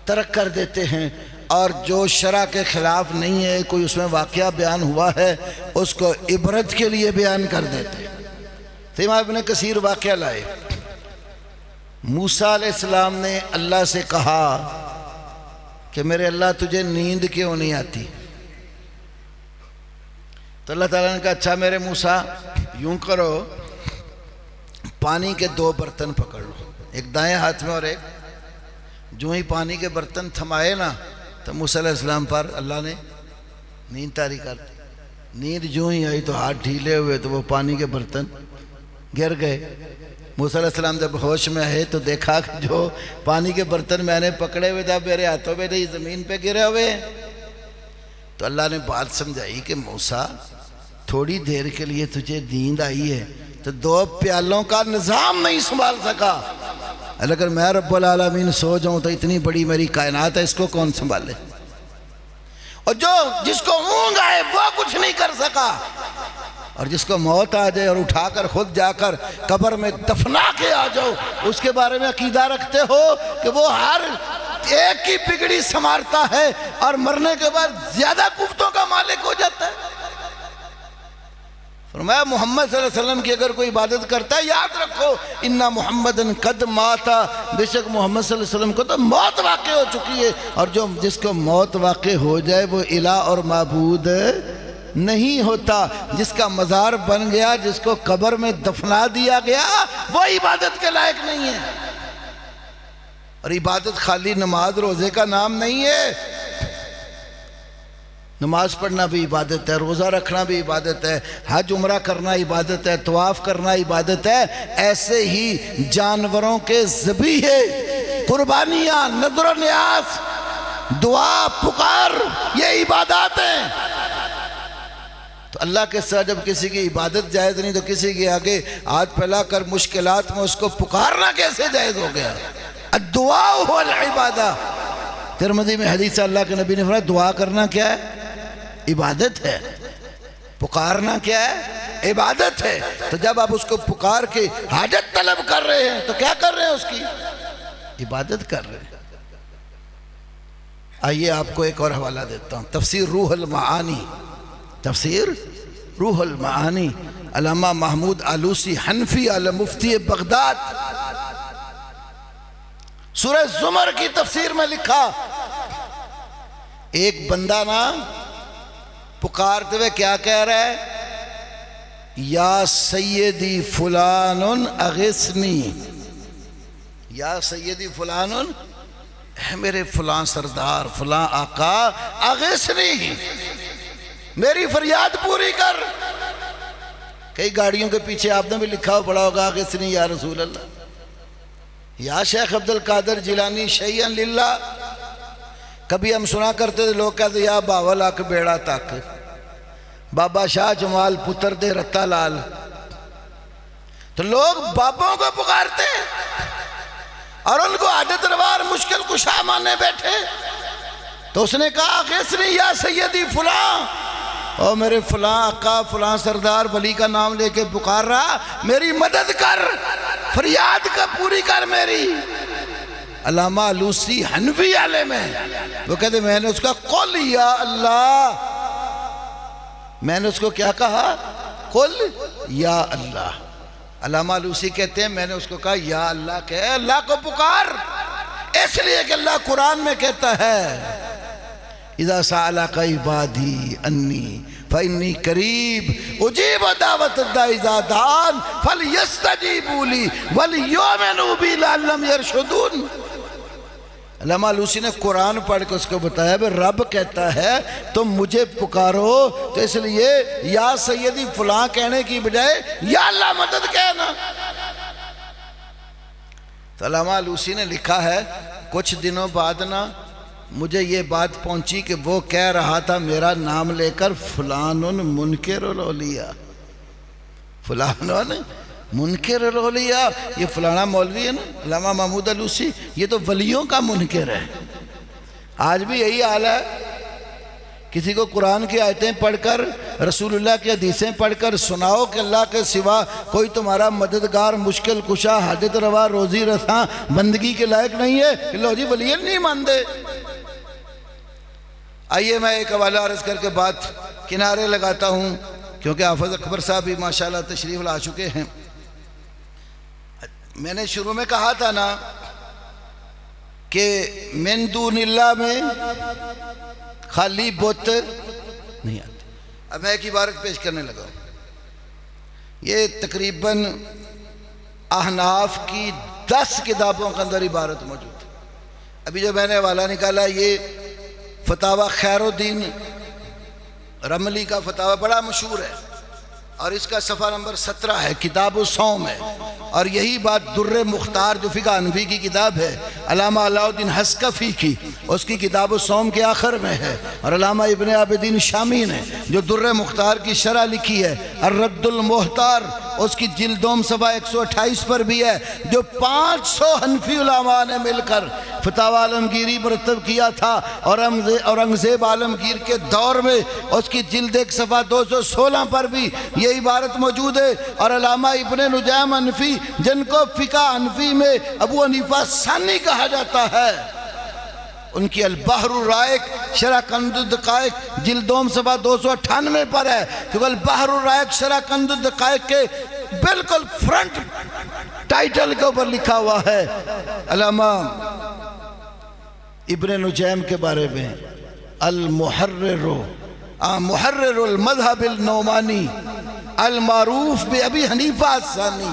ترک کر دیتے ہیں، اور جو شرع کے خلاف نہیں ہے، کوئی اس میں واقعہ بیان ہوا ہے، اس کو عبرت کے لیے بیان کر دیتے ہیں۔ تو امام ابن کثیر واقعہ لائے، موسیٰ علیہ السلام نے اللہ سے کہا کہ میرے اللہ تجھے نیند کیوں نہیں آتی؟ تو اللہ تعالیٰ نے کہا اچھا میرے موسیٰ یوں کرو، پانی کے 2 برتن پکڑ لو، ایک دائیں ہاتھ میں اور ایک، جو ہی پانی کے برتن تھمائے نا تو موسیٰ علیہ السلام پر اللہ نے نیند طاری کر دی۔ نیند جو ہی آئی تو ہاتھ ڈھیلے ہوئے تو وہ پانی کے برتن گر گئے۔ موسیٰ علیہ السلام جب ہوش میں آئے تو دیکھا کہ جو پانی کے برتن میں نے پکڑے ہوئے تھا میرے ہاتھوں میں نہیں، زمین پہ گرے ہوئے۔ تو اللہ نے بات سمجھائی کہ موسیٰ تھوڑی دیر کے لیے تجھے نیند آئی ہے تو 2 پیالوں کا نظام نہیں سنبھال سکا، اگر میں رب العالمین سو جاؤں تو اتنی بڑی میری کائنات ہے، اس کو کون سنبھالے؟ اور جس کو اونگ آئے وہ کچھ نہیں کر سکا، اور جس کو موت آ جائے اور اٹھا کر خود جا کر قبر میں دفنا کے آ جاؤ، اس کے بارے میں عقیدہ رکھتے ہو کہ وہ ہر ایک کی بگڑی سنوارتا ہے اور مرنے کے بعد زیادہ قوتوں کا مالک ہو جاتا ہے۔ فرمایا محمد صلی اللہ علیہ وسلم کی اگر کوئی عبادت کرتا ہے، یاد رکھو ان محمدً قد مات، بے شک محمد صلی اللہ علیہ وسلم کو تو موت واقع ہو چکی ہے، اور جس کو موت واقع ہو جائے وہ الہ اور معبود نہیں ہوتا۔ جس کا مزار بن گیا، جس کو قبر میں دفنا دیا گیا، وہ عبادت کے لائق نہیں ہے۔ اور عبادت خالی نماز روزے کا نام نہیں ہے، نماز پڑھنا بھی عبادت ہے، روزہ رکھنا بھی عبادت ہے، حج عمرہ کرنا عبادت ہے، طواف کرنا عبادت ہے۔ ایسے ہی جانوروں کے ذبیحے، قربانیاں، نذر و نیاز، دعا، پکار، یہ عبادات ہیں۔ تو اللہ کے ساتھ جب کسی کی عبادت جائز نہیں تو کسی کے آگے ہاتھ پھیلا کر مشکلات میں اس کو پکارنا کیسے جائز ہو گیا؟ الدعاء هو العبادہ۔ ترمذی میں حدیث اللہ کے نبی نے فرمایا دعا کرنا کیا ہے؟ عبادت ہے۔ پکارنا کیا ہے؟ عبادت ہے۔ تو جب آپ اس کو پکار کے حاجت طلب کر رہے ہیں تو کیا کر رہے ہیں؟ اس کی عبادت کر رہے ہیں۔ آئیے آپ کو ایک اور حوالہ دیتا ہوں، تفسیر روح المعانی، تفسیر روح المعانی، علامہ محمود آلوسی حنفی عالم مفتی بغداد، سورہ زمر کی تفسیر میں لکھا، ایک بندہ نا پکارتے ہوئے کیا کہہ رہا ہے؟ یا سیدی فلان اغثنی، یا سیدی فلان، اے میرے فلاں سردار، فلاں آقا، اغثنی، میری فریاد پوری کر۔ کئی گاڑیوں کے پیچھے آپ نے بھی لکھا ہو پڑا ہوگا اغثنی یا رسول اللہ، یا شیخ عبد القادر جیلانی شیئا للہ۔ کبھی ہم سنا کرتے تھے لوگ کہتے یا باول اک بیڑا تک، بابا شاہ جمال پتر دے رتا لال، تو لوگ بابوں کو پکارتے اور ان کو عادت روار مشکل کشا مانے بیٹھے۔ تو اس نے کہا اغثنی یا سیدی فلاں، او میرے فلاں آقا، فلاں سردار ولی کا نام لے کے پکار رہا، میری مدد کر، فریاد کا پوری کر میری۔ علامہ آلوسی حنفی عالم ہے، وہ کہتے میں نے اس کا قل یا اللہ، میں نے اس کو کیا کہا؟ قل یا اللہ۔ علامہ آلوسی کہتے ہیں میں نے اس کو کہا یا اللہ، کہ اللہ کو پکار، اس لیے کہ اللہ قرآن میں کہتا ہے اذا سألک عبادی انی فإنی قریب اجیب دعوت الداعی اذا دعان فلیستجیبوا لی ولیؤمنوا بی لعلہم یرشدون۔ علامہ آلوسی نے قرآن پڑھ کے اس کو بتایا کہ رب کہتا ہے تم مجھے پکارو، تو اس لیے یا سیدی فلاں کہنے کی بجائے یا اللہ مدد کہنا۔ تو علامہ آلوسی نے لکھا ہے کچھ دنوں بعد نا مجھے یہ بات پہنچی کہ وہ کہہ رہا تھا میرا نام لے کر فلان منکر الاولیاء، فلان منکر الاولیاء، یہ فلانا مولوی ہے نا علامہ محمود آلوسی، یہ تو ولیوں کا منکر ہے۔ آج بھی یہی حال ہے، کسی کو قرآن کی آیتیں پڑھ کر، رسول اللہ کی حدیثیں پڑھ کر سناؤ کہ اللہ کے سوا کوئی تمہارا مددگار، مشکل کشا، حاجت روا، روزی رساں، بندگی کے لائق نہیں ہے، کہ لو جی ولی نہیں مانتے۔ آئیے میں ایک حوالہ عرض کر کے بات کنارے لگاتا ہوں، کیونکہ حافظ اکبر صاحب بھی ماشاءاللہ تشریف لا چکے ہیں۔ میں نے شروع میں کہا تھا نا کہ من دون اللہ میں خالی بت نہیں آتے۔ اب میں ایک عبارت پیش کرنے لگا ہوں، یہ تقریباً احناف کی 10 کتابوں کے اندر عبارت موجود ہے۔ ابھی جو میں نے حوالہ نکالا یہ فتاوی خیر الدین رملی کا فتاوی بڑا مشہور ہے، اور اس کا صفحہ نمبر 17 ہے، کتاب الصوم ہے، اور یہی بات در مختار جو فقہ حنفی کی کتاب ہے علامہ علاء الدین حسکفی کی، اس کی کتاب الصوم کے آخر میں ہے، اور علامہ ابن عابدین شامی نے جو در مختار کی شرح لکھی ہے الرد المحتار، اس کی جلدوم صفحہ 128 پر بھی ہے، جو 500 حنفی علماء نے مل کر فتاوی عالمگیری مرتب کیا تھا، اور اورنگزیب عالمگیر کے دور میں اس کی جلد 1 صفحہ 216 پر بھی یہ عبارت موجود ہے۔ اور علامہ ابن نجیم حنفی جن کو فقہ حنفی میں ابو حنیفہ ثانی کہا جاتا ہے، ان کی البحر الرائق شرح کنز الدقائق جلدوم صفحہ 298 پر ہے، کیونکہ البحر الرائق شرح کنز الدقائق کے بالکل فرنٹ ٹائٹل کے اوپر لکھا ہوا ہے علامہ ابن نجیم کے بارے میں المحرر محرر المذہب النعمانی المعروف بأبی حنیفہ الثانی،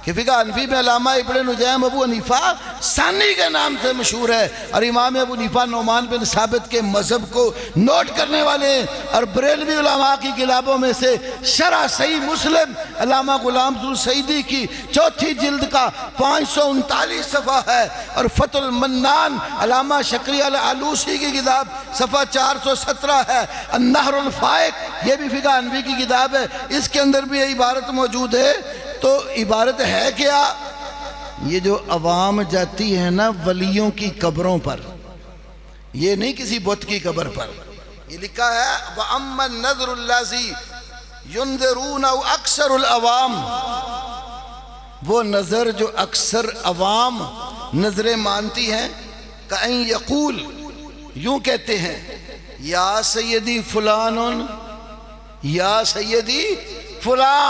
کہ فقہ حنفی میں علامہ ابن نجیم ابو حنیفہ ثانی کے نام سے مشہور ہے، اور امام ابو حنیفہ نعمان بن ثابت کے مذہب کو نوٹ کرنے والے ہیں، اور بریلوی علماء کی کتابوں میں سے شرح صحیح مسلم علامہ غلام سعیدی کی 4تھی جلد کا 539 صفحہ ہے، اور فتح المنان علامہ شکری آلوسی کی کتاب صفحہ 417 ہے، النہر الفائق یہ بھی فقہ حنفی کی کتاب ہے، اس کے اندر بھی یہ عبارت موجود ہے۔ تو عبارت ہے کیا؟ یہ جو عوام جاتی ہے نا ولیوں کی قبروں پر، یہ نہیں کسی بت کی قبر پر، یہ لکھا ہے وَأَمَّا النَّذْرُ الَّذِي يُنذِرُونَ أَكْثَرُ الْعَوَامِ، وہ نظر جو اکثر عوام نظریں مانتی ہیں، کَأَن يَقُول، یوں کہتے ہیں یا سیدی فلان، یا سیدی فلاں،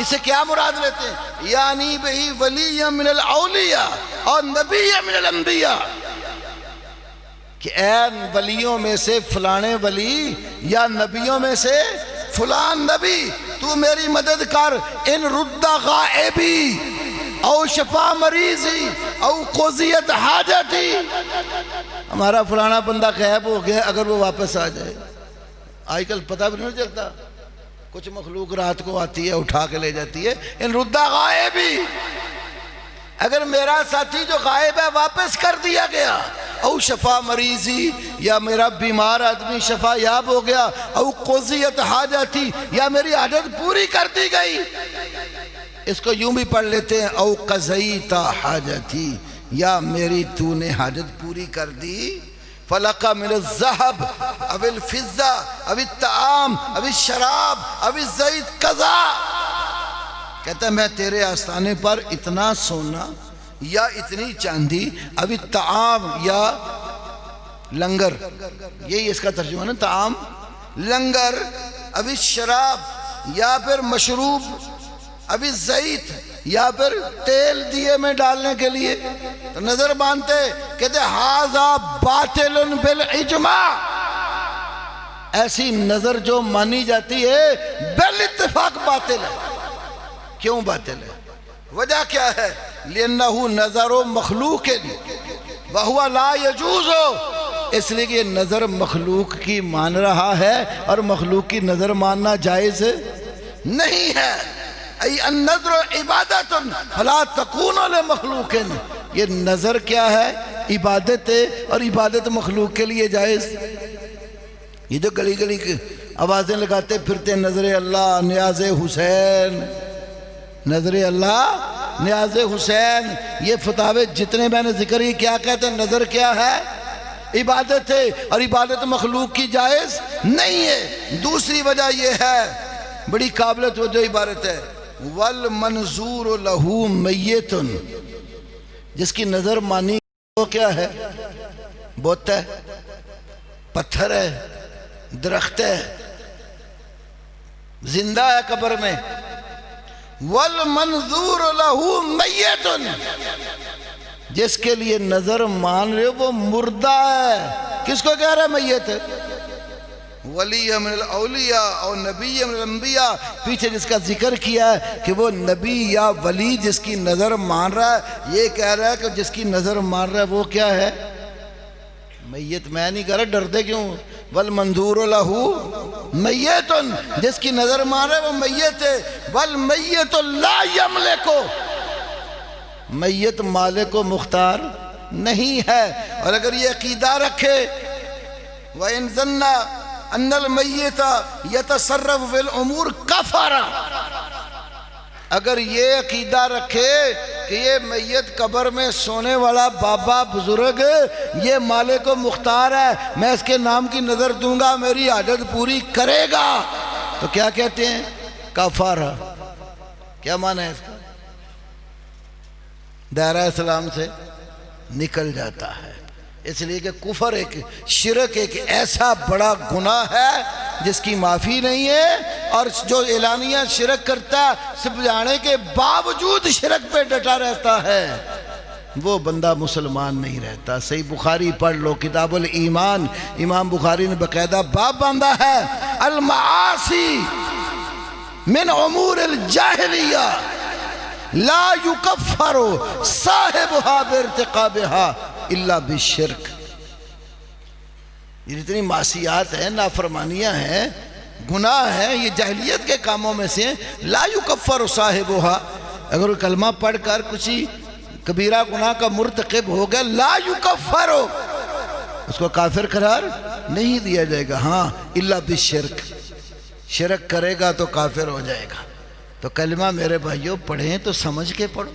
اسے کیا مراد لیتے ہیں؟ یعنی بہی ولی من الاولیاء اور نبی من الانبیاء، کہ اے ولیوں میں سے فلانے ولی یا نبیوں میں سے فلان نبی، تو میری مدد کر، ان رد غائبی او شفا مریضی او قضیت حاجتی، ہمارا فلانا بندہ غائب ہو گیا، اگر وہ واپس آ جائے۔ آج کل پتہ بھی نہیں چلتا، کچھ مخلوق رات کو آتی ہے اٹھا کے لے جاتی ہے، ان رد غائبی، اگر میرا ساتھی جو غائب ہے واپس کر دیا گیا، او شفا مریضی، یا میرا بیمار آدمی شفا یاب ہو گیا، او قضیت حاجتی، یا میری حاجت پوری کر دی گئی۔ اس کو یوں بھی پڑھ لیتے ہیں او قضیت حاجتی، یا میری تو نے حاجت پوری کر دی۔ فلقا من الذهب او الفضہ او الطعام او الشراب او الزیت قضا، کہتا ہے میں تیرے آستانے پر اتنا سونا یا اتنی چاندی، اب الطعام یا لنگر، یہی اس کا ترجمہ ہے نا، طعام لنگر، اب الشراب یا پھر مشروب، اب الزیت یا پھر تیل دیے میں ڈالنے کے لیے، تو نظر باندھتے کہتے ھذا باطل بالاجماع، ایسی نظر جو مانی جاتی ہے بالاتفاق باطل ہے۔ کیوں باطل ہے؟ وجہ کیا ہے؟ لِأَنَّهُ نَظَرُ مَخْلُوقٍ وَهُوَ لَا يَجُوزُ، اس لیے کہ یہ نظر مخلوق کی مان رہا ہے اور مخلوق کی نظر ماننا جائز نہیں ہے۔ ای النظر عبادت فلا تکون لمخلوق، یہ نظر کیا ہے؟ عبادت ہے، اور عبادت مخلوق کے لیے جائز۔ یہ جو گلی گلی آوازیں لگاتے پھرتے نظر اللہ نیاز حسین، نظر اللہ نیاز حسین، یہ فتاوے جتنے میں نے ذکر ہی کیا کہتے ہیں؟ نظر کیا ہے؟ عبادت ہے، اور عبادت مخلوق کی جائز نہیں ہے۔ دوسری وجہ یہ ہے، بڑی قابل توجہ عبارت ہے، والمنظور لہو میت، جس کی نظر مانی وہ کیا ہے؟ بت ہے، پتھر ہے، درخت ہے، زندہ ہے قبر میں۔ والمنظور لہو میت، جس کے لیے نظر مان رہے وہ مردہ ہے۔ کس کو کہہ رہا ہے میت؟ ولی من الاولیاء اور نبی من الانبیاء، پیچھے جس کا ذکر کیا ہے کہ وہ نبی یا ولی جس کی نظر مان رہا ہے، یہ کہہ رہا ہے کہ جس کی نظر مان رہا ہے وہ کیا ہے؟ میت۔ میں نہیں کہہ رہا، ڈرتے کیوں؟ والمنظور لہو میت، جس کی نظر مان رہا ہے وہ میت ہے۔ والمیت لا یملک، میت مالک و مختار نہیں ہے۔ اور اگر یہ عقیدہ رکھے وَإِن ظَنَّ أَنَّ الْمَيِّتَ يَتَصَرَّفُ فِي الْأُمُورِ كَفَرَ، اگر یہ عقیدہ رکھے کہ یہ میت قبر میں سونے والا بابا بزرگ یہ مالک و مختار ہے، میں اس کے نام کی نظر دوں گا میری حاجت پوری کرے گا، تو کیا کہتے ہیں؟ کفارہ۔ کیا معنی ہے اس کا؟ دائرہ اسلام سے نکل جاتا ہے۔ اس لیے کہ کفر ایک شرک ایک ایسا بڑا گناہ ہے جس کی معافی نہیں ہے، اور جو اعلانیہ شرک کرتا ہے سمجھانے کے باوجود شرک پہ ڈٹا رہتا ہے وہ بندہ مسلمان نہیں رہتا۔ صحیح بخاری پڑھ لو، کتاب الایمان، امام بخاری نے باقاعدہ باب باندھا ہے، المعاصی من امور الجاہلیہ لا یکفر صاحبها بارتقابها الا بالشرک۔ یہ جتنی معصیات ہیں، نافرمانیاں ہیں، گناہ ہیں، یہ جاہلیت کے کاموں میں سے لا یکفر صاحبها، اگر وہ کلمہ پڑھ کر کچھ کبیرہ گناہ کا مرتکب ہو گیا لا یکفر، اس کو کافر قرار نہیں دیا جائے گا، ہاں الا بالشرک، شرک کرے گا تو کافر ہو جائے گا۔ تو کلمہ میرے بھائیوں پڑھیں تو سمجھ کے پڑھو،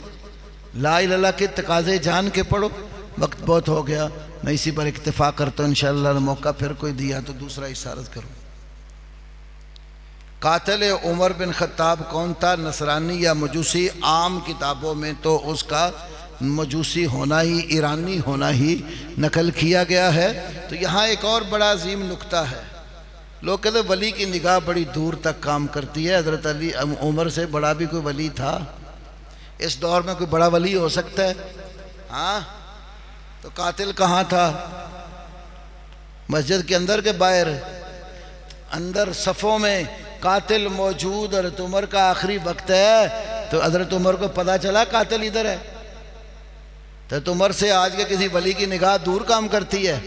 لا الہ الا اللہ کے تقاضے جان کے پڑھو۔ وقت بہت ہو گیا، میں اسی پر اکتفا کرتا ہوں، انشاءاللہ موقع پھر کوئی دیا تو دوسرا اشارت کروں۔ قاتل عمر بن خطاب کون تھا؟ نصرانی یا مجوسی؟ عام کتابوں میں تو اس کا مجوسی ہونا ہی، ایرانی ہونا ہی نقل کیا گیا ہے۔ تو یہاں ایک اور بڑا عظیم نکتہ ہے۔ لوگ کہتے ہیں ولی کی نگاہ بڑی دور تک کام کرتی ہے، حضرت علی عمر سے بڑا بھی کوئی ولی تھا؟ اس دور میں کوئی بڑا ولی ہو سکتا ہے؟ ہاں، تو قاتل کہاں تھا؟ مسجد کے اندر کے باہر؟ اندر صفوں میں قاتل موجود، حضرت عمر کا آخری وقت ہے، تو حضرت عمر کو پتہ چلا قاتل ادھر ہے، تو حضرت عمر سے آج کے کسی ولی کی نگاہ دور کام کرتی ہے؟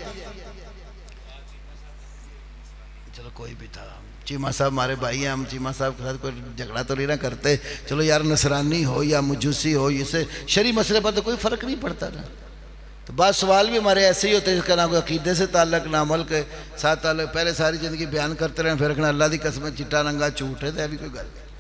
چلو کوئی بھی تھا، چیمہ صاحب ہمارے بھائی ہیں، ہم چیمہ صاحب کے ساتھ کوئی جھگڑا تو نہیں نہ کرتے، چلو یار نصرانی ہو یا مجوسی ہو، اسے شرعی مسئلے پر تو کوئی فرق نہیں پڑتا نا۔ تو بعض سوال بھی ہمارے ایسے ہی ہوتے ہیں جس کا نہ کوئی عقیدے سے تعلق، نہ عمل کے ساتھ تعلق، پہلے ساری زندگی بیان کرتے رہے، پھر رکھنا اللہ دی قسم چٹا رنگا جھوٹ ہے، تو ابھی کوئی گل نہیں۔